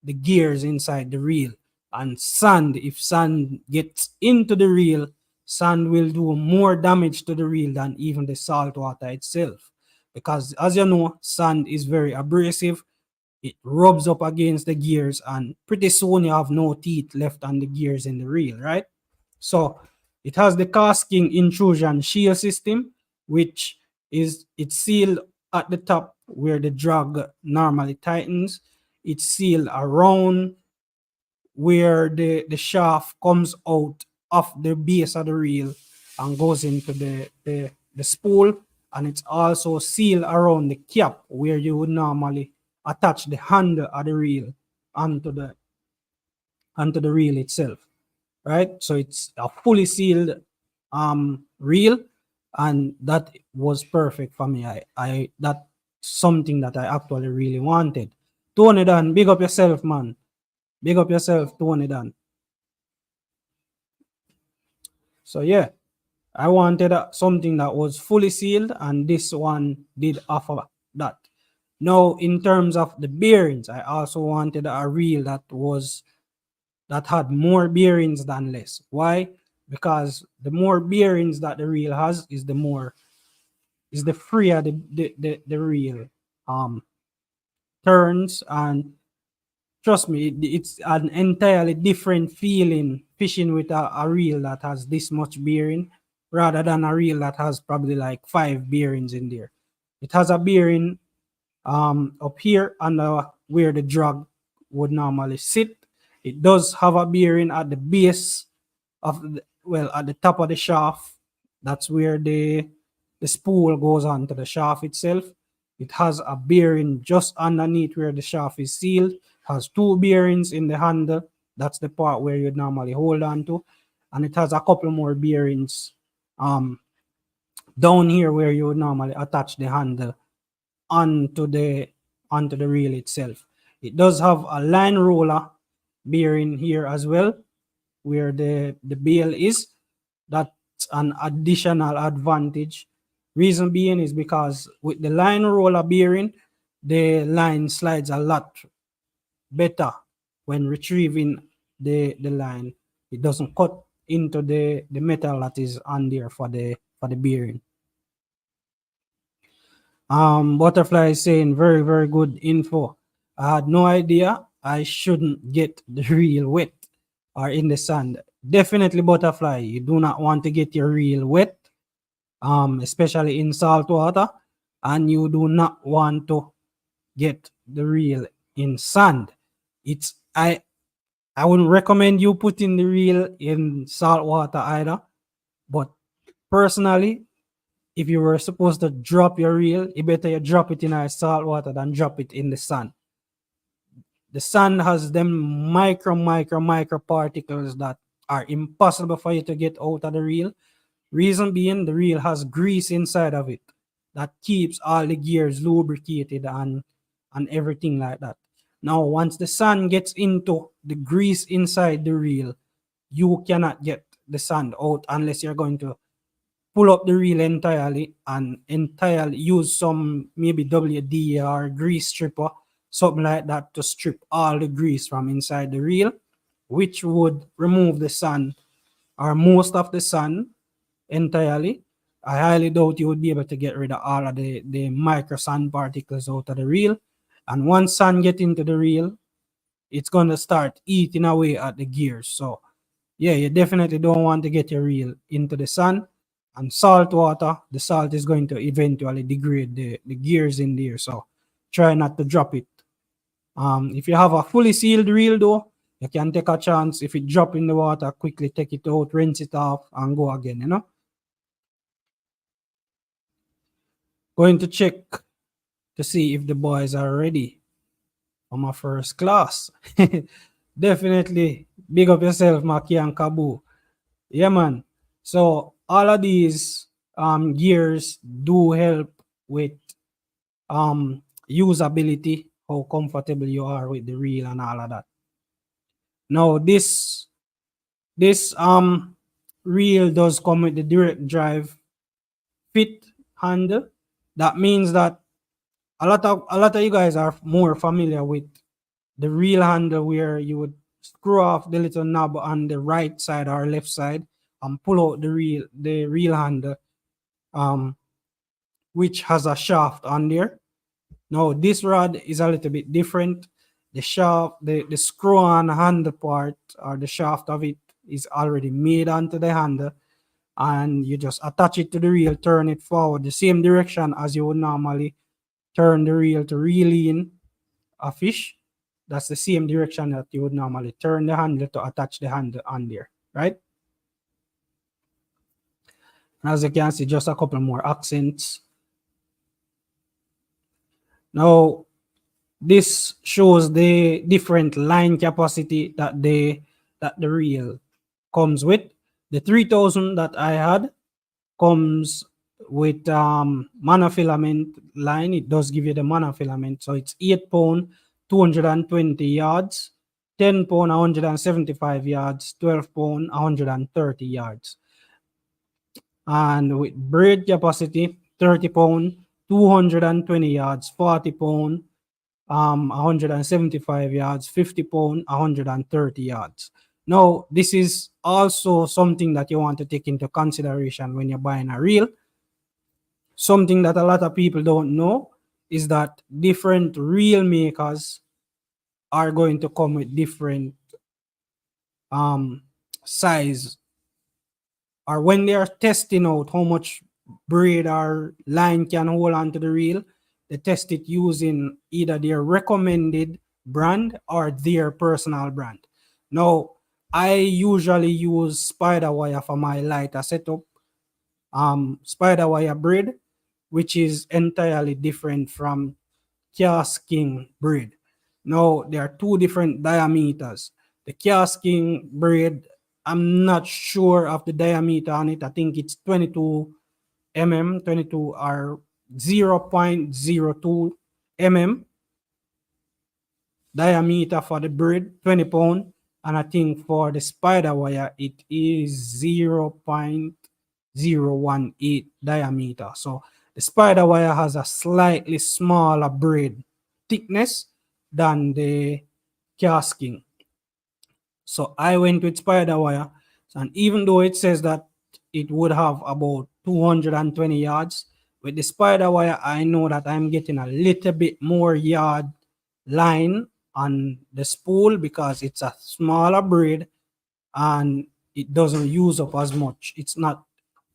the gears inside the reel. And sand, if sand gets into the reel, sand will do more damage to the reel than even the salt water itself. Because as you know, sand is very abrasive. It rubs up against the gears, and pretty soon you have no teeth left on the gears in the reel, right? So it has the casking intrusion shield system, which is it's sealed at the top where the drag normally tightens. It's sealed around where the shaft comes out of the base of the reel and goes into the spool, and it's also sealed around the cap where you would normally attach the handle of the reel onto the reel itself, right? So it's a fully sealed reel, and that was perfect for me. I that's something that I actually really wanted. Tony Dan, big up yourself, man. Big up yourself, Tony Dan. So yeah, I wanted something that was fully sealed, and this one did offer that. Now, in terms of the bearings, I also wanted a reel that had more bearings than less. Why? Because the more bearings that the reel has is the freer the reel turns. And trust me, it's an entirely different feeling fishing with a reel that has this much bearing rather than a reel that has probably like 5 bearings in there. It has a bearing up here under where the drag would normally sit. It does have a bearing at the base of well, at the top of the shaft. That's where the spool goes onto the shaft itself. It has a bearing just underneath where the shaft is sealed. Has 2 bearings in the handle. That's the part where you normally hold on to, and it has a couple more bearings down here where you would normally attach the handle onto the onto the reel itself. It does have a line roller bearing here as well, where the bail is. That's an additional advantage. Reason being is because with the line roller bearing, the line slides a lot better when retrieving the line. It doesn't cut into the metal that is on there for the bearing. Butterfly is saying very, very good info. I had no idea I shouldn't get the reel wet or in the sand. Definitely, Butterfly, you do not want to get your reel wet, especially in salt water, and you do not want to get the reel in sand. It's I wouldn't recommend you putting the reel in salt water either, but personally, if you were supposed to drop your reel, it better you drop it in salt water than drop it in the sun. The sun has them micro particles that are impossible for you to get out of the reel. Reason being, the reel has grease inside of it that keeps all the gears lubricated and everything like that. Now, once the sun gets into the grease inside the reel, you cannot get the sand out unless you're going to pull up the reel entirely and entirely use some maybe WD or grease stripper, something like that, to strip all the grease from inside the reel, which would remove the sand or most of the sand entirely. I highly doubt you would be able to get rid of all of the micro sand particles out of the reel. And once sand get into the reel, it's gonna start eating away at the gears. So yeah, you definitely don't want to get your reel into the sun. And salt water, the salt is going to eventually degrade the gears in there. So try not to drop it. If you have a fully sealed reel though, you can take a chance. If it drop in the water, quickly take it out, rinse it off, and go again, you know. Going to check to see if the boys are ready for my first class. Definitely big up yourself, Maki and Kabu. Yeah, man. So all of these gears do help with usability, how comfortable you are with the reel and all of that. Now this reel does come with the direct drive fit handle. That means that a lot of you guys are more familiar with the reel handle where you would screw off the little knob on the right side or left side and pull out the reel handle, um, which has a shaft on there. Now this rod is a little bit different. The shaft, the screw on handle part or the shaft of it is already made onto the handle, and you just attach it to the reel, turn it forward the same direction as you would normally turn the reel to reel in a fish. That's the same direction that you would normally turn the handle to attach the handle on there, right? And as you can see, just a couple more accents. Now, this shows the different line capacity that the reel comes with. The 3000 that I had comes with monofilament line. It does give you the monofilament, so it's 8 pound 220 yards, 10 pound 175 yards, 12 pound 130 yards. And with braid capacity 30 pound 220 yards, 40 pound 175 yards, 50 pound 130 yards. Now, this is also something that you want to take into consideration when you're buying a reel. Something that a lot of people don't know is that different reel makers are going to come with different size, or when they are testing out how much braid or line can hold onto the reel, they test it using either their recommended brand or their personal brand. Now, I usually use spider wire for my lighter setup, spider wire braid, which is entirely different from casking braid. Now, there are two different diameters. The casking braid, I'm not sure of the diameter on it. I think it's 22 mm, 22 or 0.02 mm diameter for the braid, 20 pound. And I think for the spider wire, it is 0.018 diameter. So the spider wire has a slightly smaller braid thickness than the casking. So I went with spider wire, and even though it says that it would have about 220 yards, with the spider wire, I know that I'm getting a little bit more yard line on the spool because it's a smaller braid and it doesn't use up as much. It's not,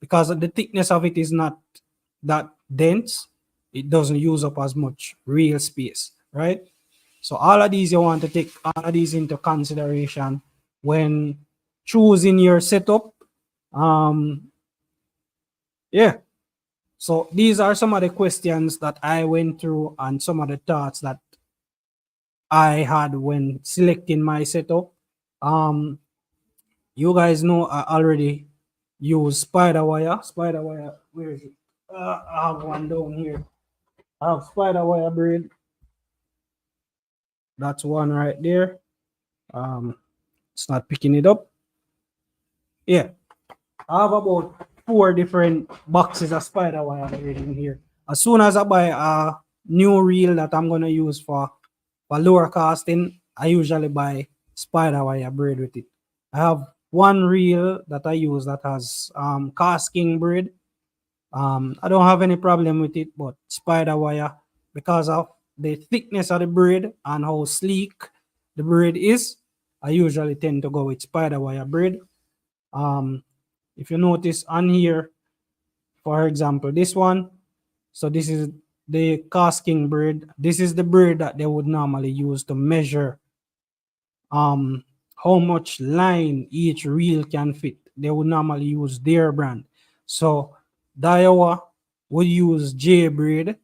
because the thickness of it is not that dense, it doesn't use up as much real space, right? So all of these, you want to take all of these into consideration when choosing your setup. Yeah. So these are some of the questions that I went through and some of the thoughts that I had when selecting my setup. You guys know I already use spider wire. Spider wire, where is it? I have one down here. I have spider wire braid. That's one right there. It's not picking it up. Yeah, I have about 4 different boxes of spider wire braid in here. As soon as I buy a new reel that I'm gonna use for lower casting, I usually buy spider wire braid with it. I have one reel that I use that has casting braid. I don't have any problem with it, but spider wire, because of the thickness of the braid and how sleek the braid is, I usually tend to go with spider wire braid. If you notice on here, for example, this one, so this is the casting braid. This is the braid that they would normally use to measure how much line each reel can fit. They would normally use their brand. So Daiwa would use J braid.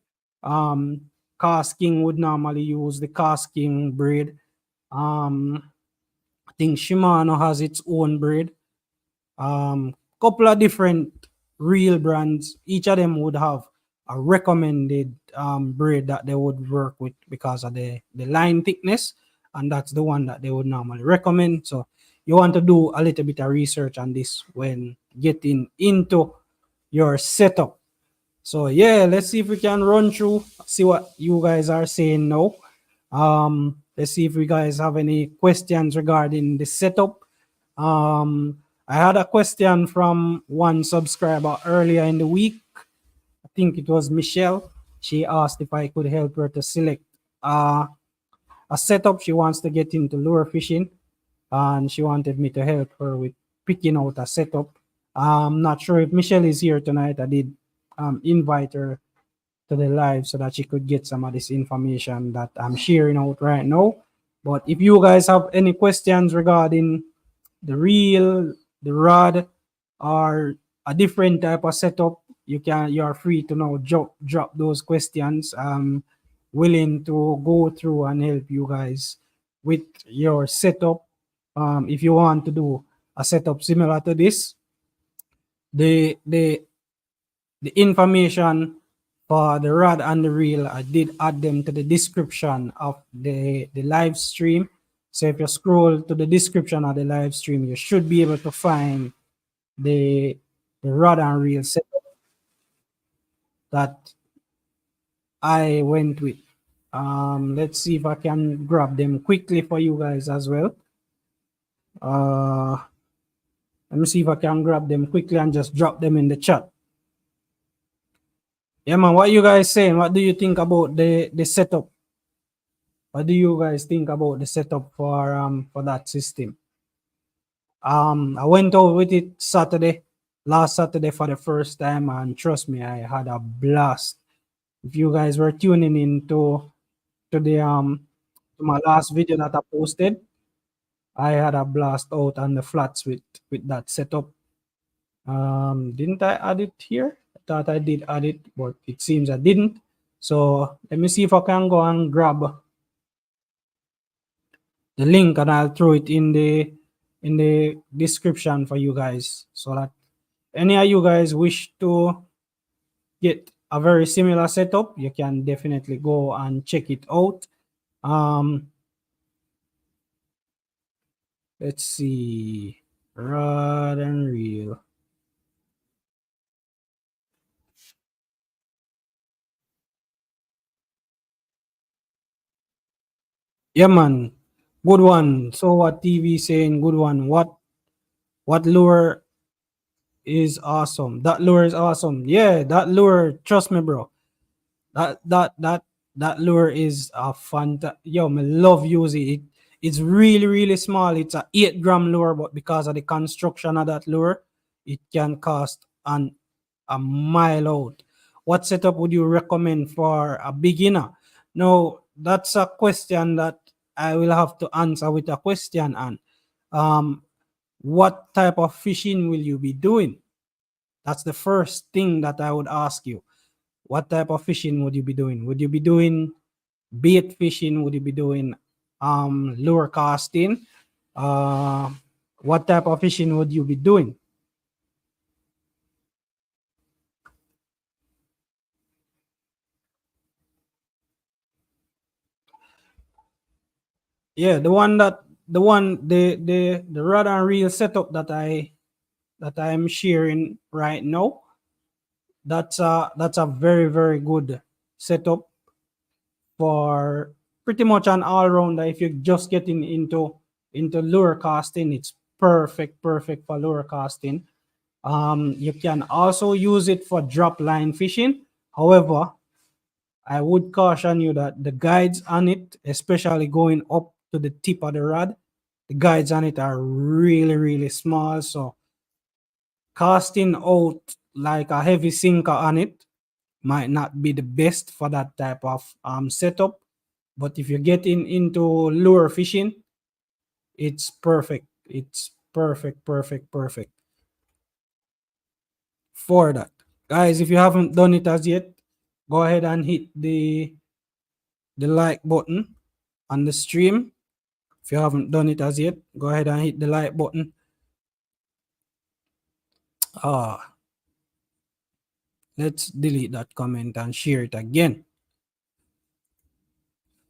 Casking would normally use the casking braid. I think Shimano has its own braid. Couple of different reel brands. Each of them would have a recommended braid that they would work with because of the line thickness, and that's the one that they would normally recommend. So you want to do a little bit of research on this when getting into your setup. So yeah, let's see if we can run through, see what you guys are saying now. Let's see if you guys have any questions regarding the setup. I had a question from one subscriber earlier in the week. I think it was Michelle. She asked if I could help her to select uh, a setup. She wants to get into lure fishing, and she wanted me to help her with picking out a setup. I'm not sure if Michelle is here tonight. I did invite her to the live so that she could get some of this information that I'm sharing out right now. But if you guys have any questions regarding the reel, the rod, or a different type of setup, you are free to now drop those questions. I'm willing to go through and help you guys with your setup. If you want to do a setup similar to this, the the the information for the rod and the reel, I did add them to the description of the live stream. So if you scroll to the description of the live stream, you should be able to find the the rod and reel setup that I went with. Let's see if I can grab them quickly for you guys as well. Uh, let me see if I can grab them quickly and just drop them in the chat. Yeah, man. What you guys saying? What do you think about the setup? What do you guys think about the setup for that system? I went out with it last Saturday for the first time, and trust me, I had a blast. If you guys were tuning in to the to my last video that I posted, I had a blast out on the flats with that setup. Didn't I add it here? I thought I did add it, but it seems I didn't. So let me see if I can go and grab the link, and I'll throw it in the description for you guys, so that any of you guys wish to get a very similar setup, you can definitely go and check it out. Let's see, rod and reel. Yeah, man, good one. So what TV saying? Good one. What lure is awesome? That lure is awesome. Yeah, that lure. Trust me, bro. That that that that lure is a yo, me love using it. It's really small. It's a 8 gram lure, but because of the construction of that lure, it can cost a mile out. What setup would you recommend for a beginner? No, that's a question that I will have to answer with a question. And um what type of fishing will you be doing? That's the first thing that I would ask you. What type of fishing would you be doing? Would you be doing bait fishing? Would you be doing lure casting? Uh, what type of fishing would you be doing? Yeah, the rod and reel setup that I'm sharing right now. That's a very good setup for pretty much an all rounder. If you're just getting into lure casting, it's perfect for lure casting. You can also use it for drop line fishing. However, I would caution you that the guides on it, especially going up to the tip of the rod, the guides on it are really small. So casting out like a heavy sinker on it might not be the best for that type of setup. But if you're getting into lure fishing, it's perfect. It's perfect for that. Guys, if you haven't done it as yet, go ahead and hit the like button on the stream. If you haven't done it as yet, go ahead and hit the like button. Let's delete that comment and share it again.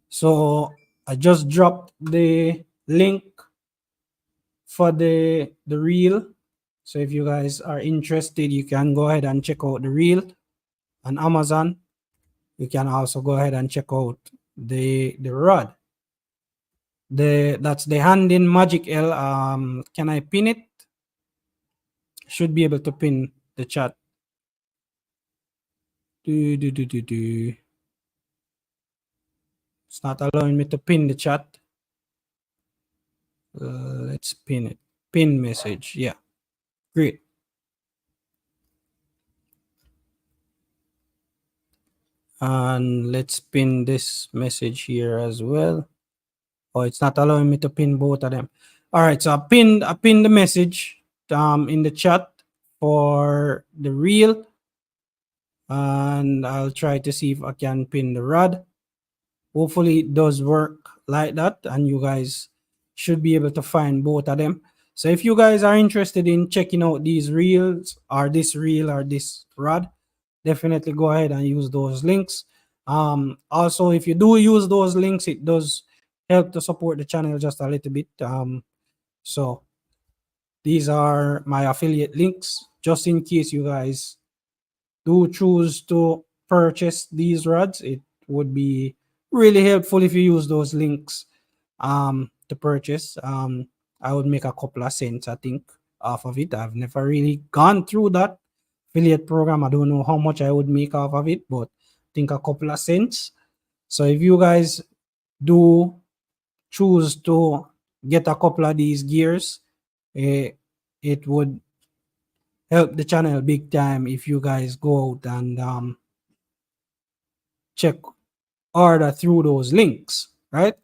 So I just dropped the link for the reel. So if you guys are interested, you can go ahead and check out the reel. on Amazon. You can also go ahead and check out the rod. That's the Hand in Magic L. Can I pin it? Should be able to pin the chat. It's not allowing me to pin the chat. Let's pin it. Pin message. Yeah. Great. And let's pin this message here as well. Oh, it's not allowing me to pin both of them. All right, so I pinned the message in the chat for the reel, and I'll try to see if I can pin the rod. Hopefully it does work like that, and you guys should be able to find both of them. So if you guys are interested in checking out these reels or this reel or this rod, definitely go ahead and use those links. Also, if you do use those links, it does help to support the channel just a little bit. So these are my affiliate links, just in case you guys do choose to purchase these rods. It would be really helpful if you use those links to purchase. I would make a couple of cents, I think, off of it. I've never really gone through that affiliate program. I don't know how much I would make off of it, but I think a couple of cents. So if you guys do choose to get a couple of these gears, it would help the channel big time if you guys go out and check order through those links, right?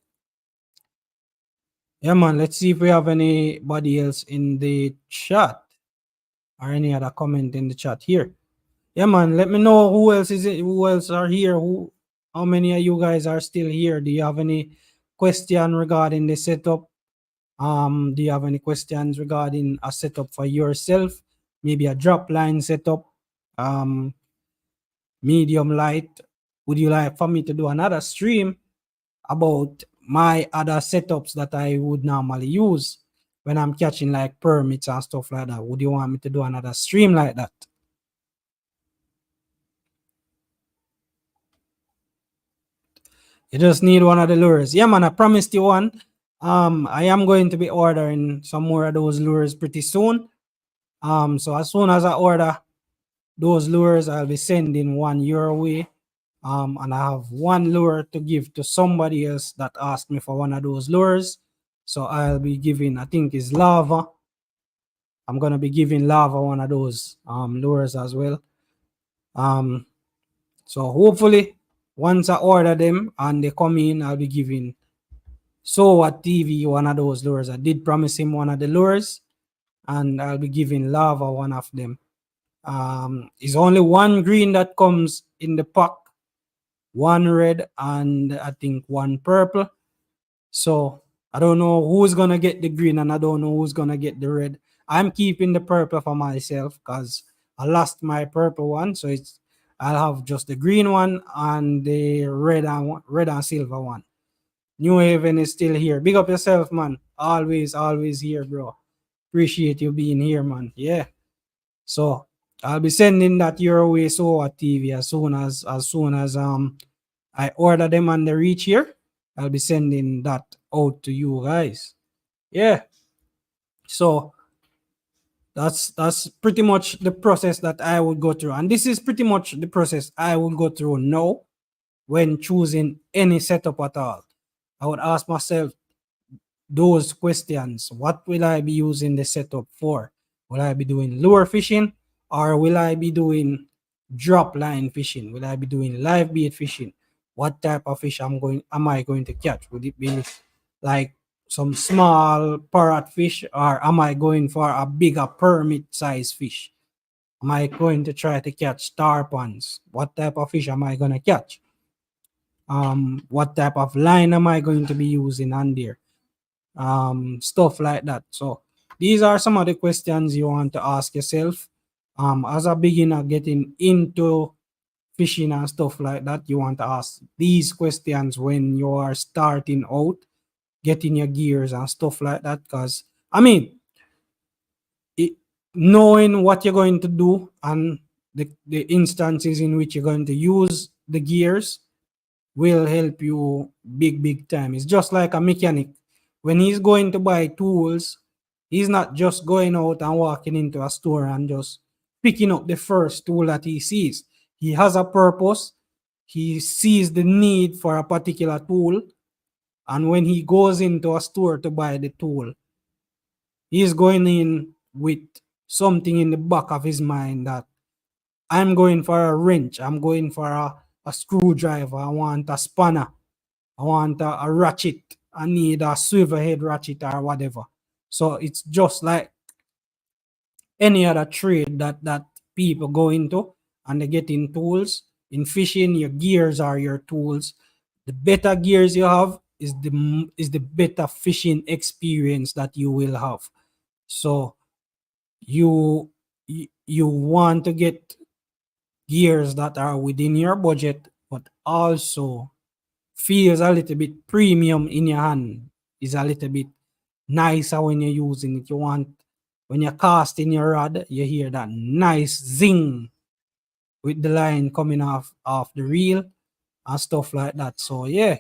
Yeah, man. Let's see if we have anybody else in the chat or any other comment in the chat here. Yeah, man. Let me know who else is it, who else are here. How many of you guys are still here? Do you have any question regarding the setup? Do you have any questions regarding a setup for yourself? Maybe a drop line setup, medium light. Would you like for me to do another stream about my other setups that I would normally use when I'm catching like permits and stuff like that? Would you want me to do another stream like that? You just need one of the lures. Yeah, man, I promised you one. I am going to be ordering some more of those lures pretty soon. So as soon as I order those lures, I'll be sending one your way. And I have one lure to give to somebody else that asked me for one of those lures. So I'll be giving, I think it's Lava. I'm gonna be giving Lava one of those lures as well. So hopefully once I order them and they come in, I'll be giving Soa TV one of those lures. I did promise him one of the lures, and I'll be giving Lava one of them. It's only one green that comes in the pack, one red, and I think one purple. So I don't know who's gonna get the green, and I don't know who's gonna get the red. I'm keeping the purple for myself because I lost my purple one, so I'll have just the green one and the red and silver one. New Haven is still here. Big up yourself, man. Always here, bro. Appreciate you being here, man. Yeah. So I'll be sending that your way so at TV as soon as I order them and they reach here. I'll be sending that out to you guys. Yeah. So that's pretty much the process that I would go through. And this is pretty much the process I would go through now when choosing any setup at all. I would ask myself those questions. What will I be using the setup for? Will I be doing lure fishing, or will I be doing drop line fishing? Will I be doing live bait fishing? What type of fish am I going to catch? Would it be like some small parrot fish, or am I going for a bigger permit size fish? Am I going to try to catch tarpons? What type of fish am I going to catch? What type of line am I going to be using on there? Stuff like that. So these are some of the questions you want to ask yourself. As a beginner getting into fishing and stuff like that, you want to ask these questions when you are starting out, getting your gears and stuff like that. Because I mean, knowing what you're going to do and the instances in which you're going to use the gears will help you big time. It's just like a mechanic. When he's going to buy tools, he's not just going out and walking into a store and just picking up the first tool that he sees. He has a purpose. He sees the need for a particular tool. And when he goes into a store to buy the tool, he's going in with something in the back of his mind that I'm going for a wrench, I'm going for a screwdriver, I want a spanner, I want a ratchet, I need a swivel head ratchet or whatever. So it's just like any other trade that people go into, and they get in tools. In fishing, your gears are your tools. The better gears you have is the better fishing experience that you will have. So you you want to get gears that are within your budget, but also feels a little bit premium in your hand. Is a little bit nicer when you're using it. You want when you're casting your rod, you hear that nice zing with the line coming off the reel and stuff like that. So yeah,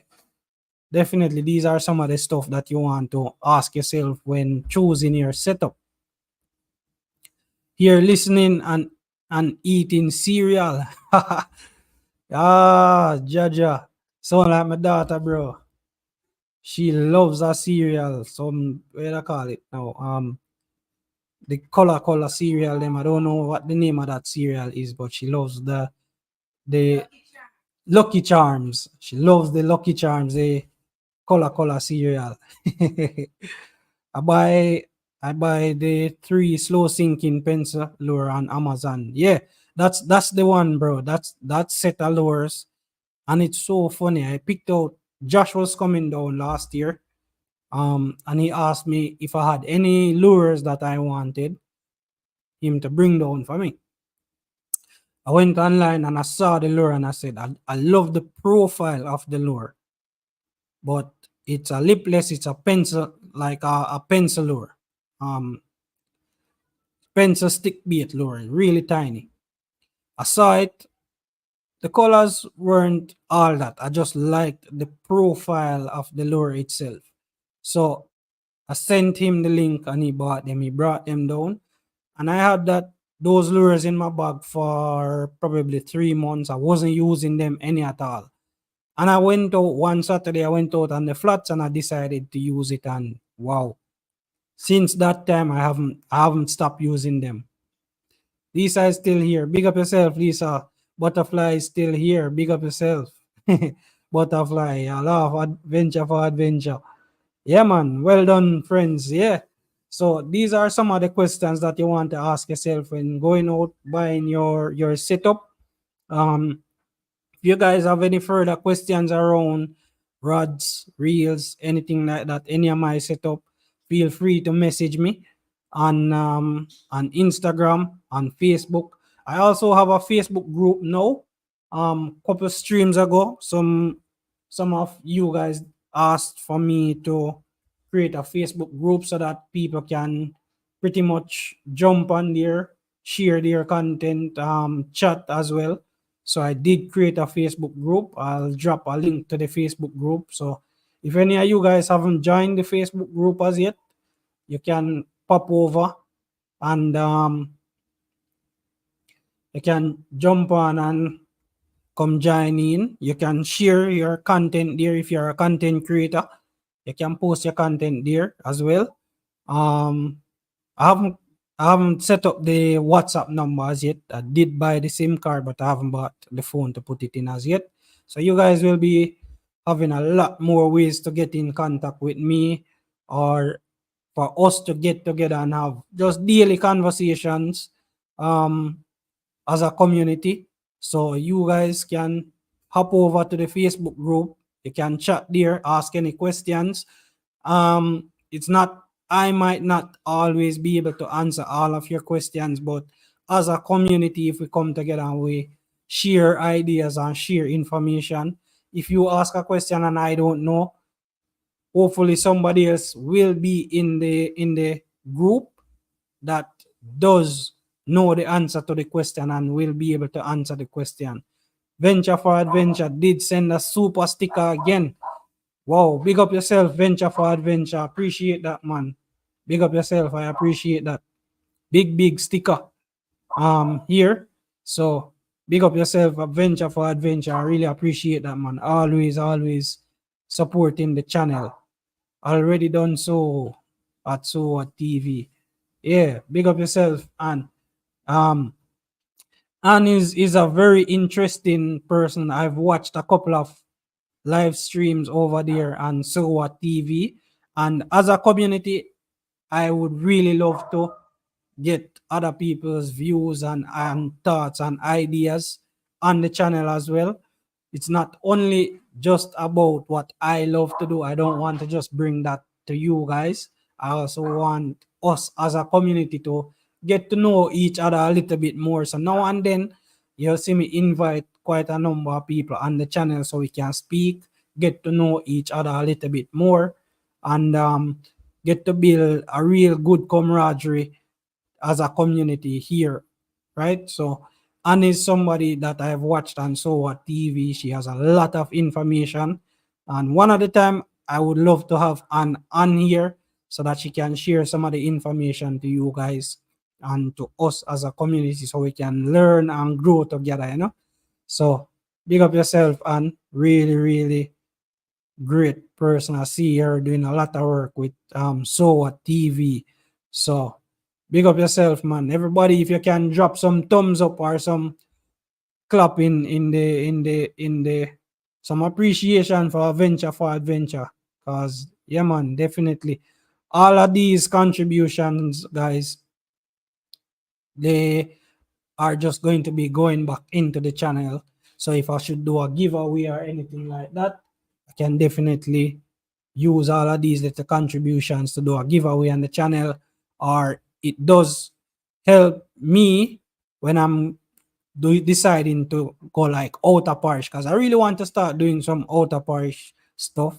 definitely these are some of the stuff that you want to ask yourself when choosing your setup. Here listening and eating cereal. Jaja. Sound like my daughter, bro. She loves her cereal. Some what I call it now. The color cereal. Them I don't know what the name of that cereal is, but she loves the Lucky Charms. She loves the Lucky Charms. The color cereal. I buy I buy the 3 slow sinking pencil lure on Amazon. Yeah, that's the one, bro. That set of lures, and it's so funny. I picked out. Josh was coming down last year, and he asked me if I had any lures that I wanted him to bring down for me. I went online and I saw the lure and I said, I love the profile of the lure, but it's a lipless. It's a pencil, like a pencil lure. Pencil stick bait lure, really tiny. I saw it. The colors weren't all that. I just liked the profile of the lure itself. So I sent him the link and he bought them. He brought them down. And I had those lures in my bag for probably 3 months. I wasn't using them any at all. And I went out one Saturday, I went out on the flats and I decided to use it. And wow. Since that time I haven't stopped using them. Lisa is still here. Big up yourself, Lisa. Butterfly is still here. Big up yourself. Butterfly, I love adventure for adventure. Yeah, man. Well done, friends. Yeah. So these are some of the questions that you want to ask yourself when going out buying your setup. If you guys have any further questions around rods, reels, anything like that, any of my setup, feel free to message me on Instagram, on Facebook. I also have a Facebook group now. Couple streams ago, some of you guys asked for me to create a Facebook group so that people can pretty much jump on there, share their content, chat as well. So I did create a Facebook group. I'll drop a link to the Facebook group. So if any of you guys haven't joined the Facebook group as yet, you can pop over and you can jump on and come join in. You can share your content there if you're a content creator. You can post your content there as well. I haven't set up the WhatsApp number as yet. I did buy the SIM card, but I haven't bought the phone to put it in as yet. So you guys will be having a lot more ways to get in contact with me, or for us to get together and have just daily conversations as a community. So you guys can hop over to the Facebook group. You can chat there, ask any questions. It's not, I might not always be able to answer all of your questions, but as a community, if we come together and we share ideas and share information, if you ask a question and I don't know, hopefully somebody else will be in the group that does know the answer to the question and will be able to answer the question. Venture for Adventure did send a super sticker again. Wow, big up yourself, Venture for Adventure. Appreciate that, man. Big up yourself. I appreciate that. Big sticker here. So big up yourself, Venture for Adventure. I really appreciate that, man. Always supporting the channel. Already done so at TV. Yeah, big up yourself. Um and is a very interesting person. I've watched a couple of live streams over there on TV. And as a community, I would really love to get other people's views and thoughts and ideas on the channel as well. It's not only just about what I love to do. I don't want to just bring that to you guys. I also want us as a community to get to know each other a little bit more. So now and then you'll see me invite quite a number of people on the channel so we can speak, get to know each other a little bit more, and get to build a real good camaraderie as a community here, right? So Anne is somebody that I've watched on TV. She has a lot of information, and one of the time I would love to have Anne on here so that she can share some of the information to you guys and to us as a community so we can learn and grow together, you know. So big up yourself, Anne. Really great person. I see her doing a lot of work with TV. So big up yourself, man. Everybody, if you can drop some thumbs up or some clap in the some appreciation for Venture for Adventure. Cause yeah, man, definitely all of these contributions, guys, they are just going to be going back into the channel. So if I should do a giveaway or anything like that, I can definitely use all of these little contributions to do a giveaway on the channel, or it does help me when I'm deciding to go like outer parish, because I really want to start doing some outer parish stuff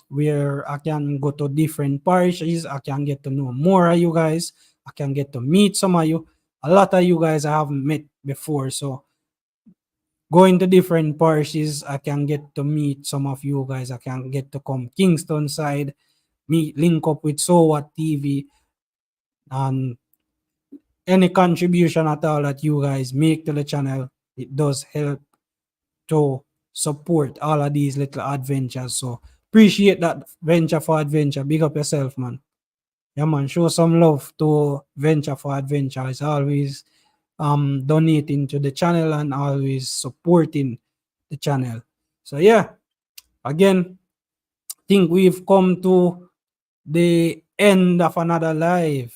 where I can go to different parishes. I can get to know more of you guys. I can get to meet some of you. A lot of you guys I haven't met before, so going to different parishes, I can get to meet some of you guys. I can get to come Kingston side, meet, link up with TV, and any contribution at all that you guys make to the channel, it does help to support all of these little adventures. So appreciate that, Venture for Adventure. Big up yourself, man. Yeah, man. Show some love to Venture for Adventure. It's always donating to the channel and always supporting the channel. So yeah, again, think we've come to the end of another live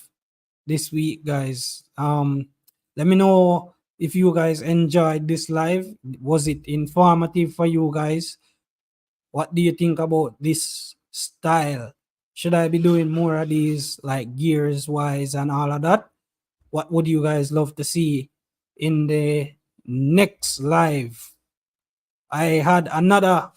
this week, guys. Let me know if you guys enjoyed this live. Was it informative for you guys? What do you think about this style? Should I be doing more of these, like gears wise and all of that? What would you guys love to see in the next live? I had another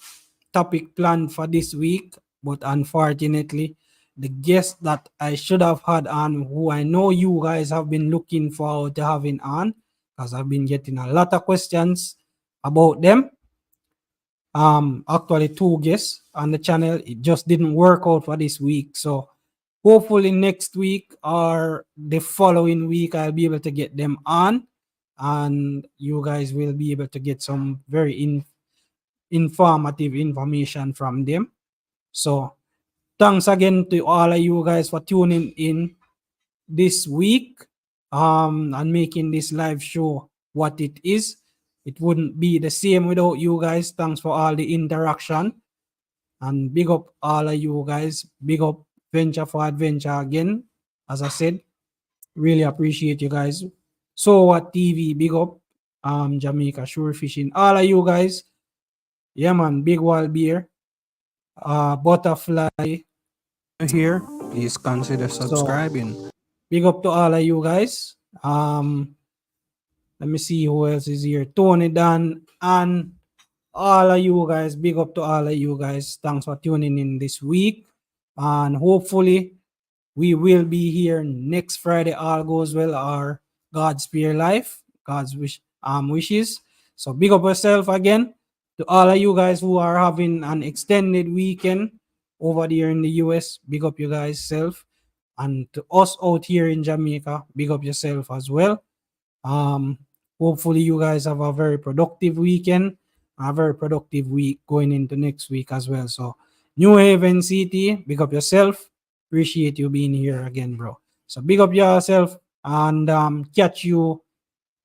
topic planned for this week, but unfortunately, the guest that I should have had on, who I know you guys have been looking forward to having on, because I've been getting a lot of questions about them. Actually, two guests on the channel. It just didn't work out for this week. So hopefully next week or the following week, I'll be able to get them on, and you guys will be able to get some very informative information from them. So thanks again to all of you guys for tuning in this week and making this live show what it is. It wouldn't be the same without you guys. Thanks for all the interaction, and big up all of you guys. Big up Venture for Adventure again. As I said, really appreciate you guys. So what TV, big up Jamaica Shore Fishing, all of you guys. Yeah, man, Big Wall Beer, Butterfly here. Please consider So subscribing. big up to all of you guys. Let me see who else is here. Tony Dan and all of you guys. Big up to all of you guys. Thanks for tuning in this week. And hopefully We will be here next Friday. All goes well. Our God's spare life, God's wishes. So big up yourself again to all of you guys who are having an extended weekend over there in the US. Big up you guys self, and to us out here in Jamaica, big up yourself as well. Um, Hopefully you guys have a very productive weekend, a very productive week going into next week as well. So New Haven City, big up yourself. Appreciate you being here again, bro. So big up yourself, and catch you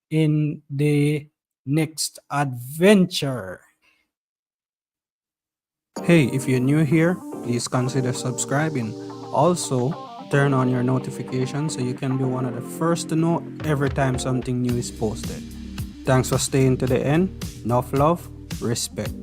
in the next adventure. Hey, if you're new here, please consider subscribing. Also, turn on your notifications so you can be one of the first to know every time something new is posted. Thanks for staying to the end. Enough love, respect.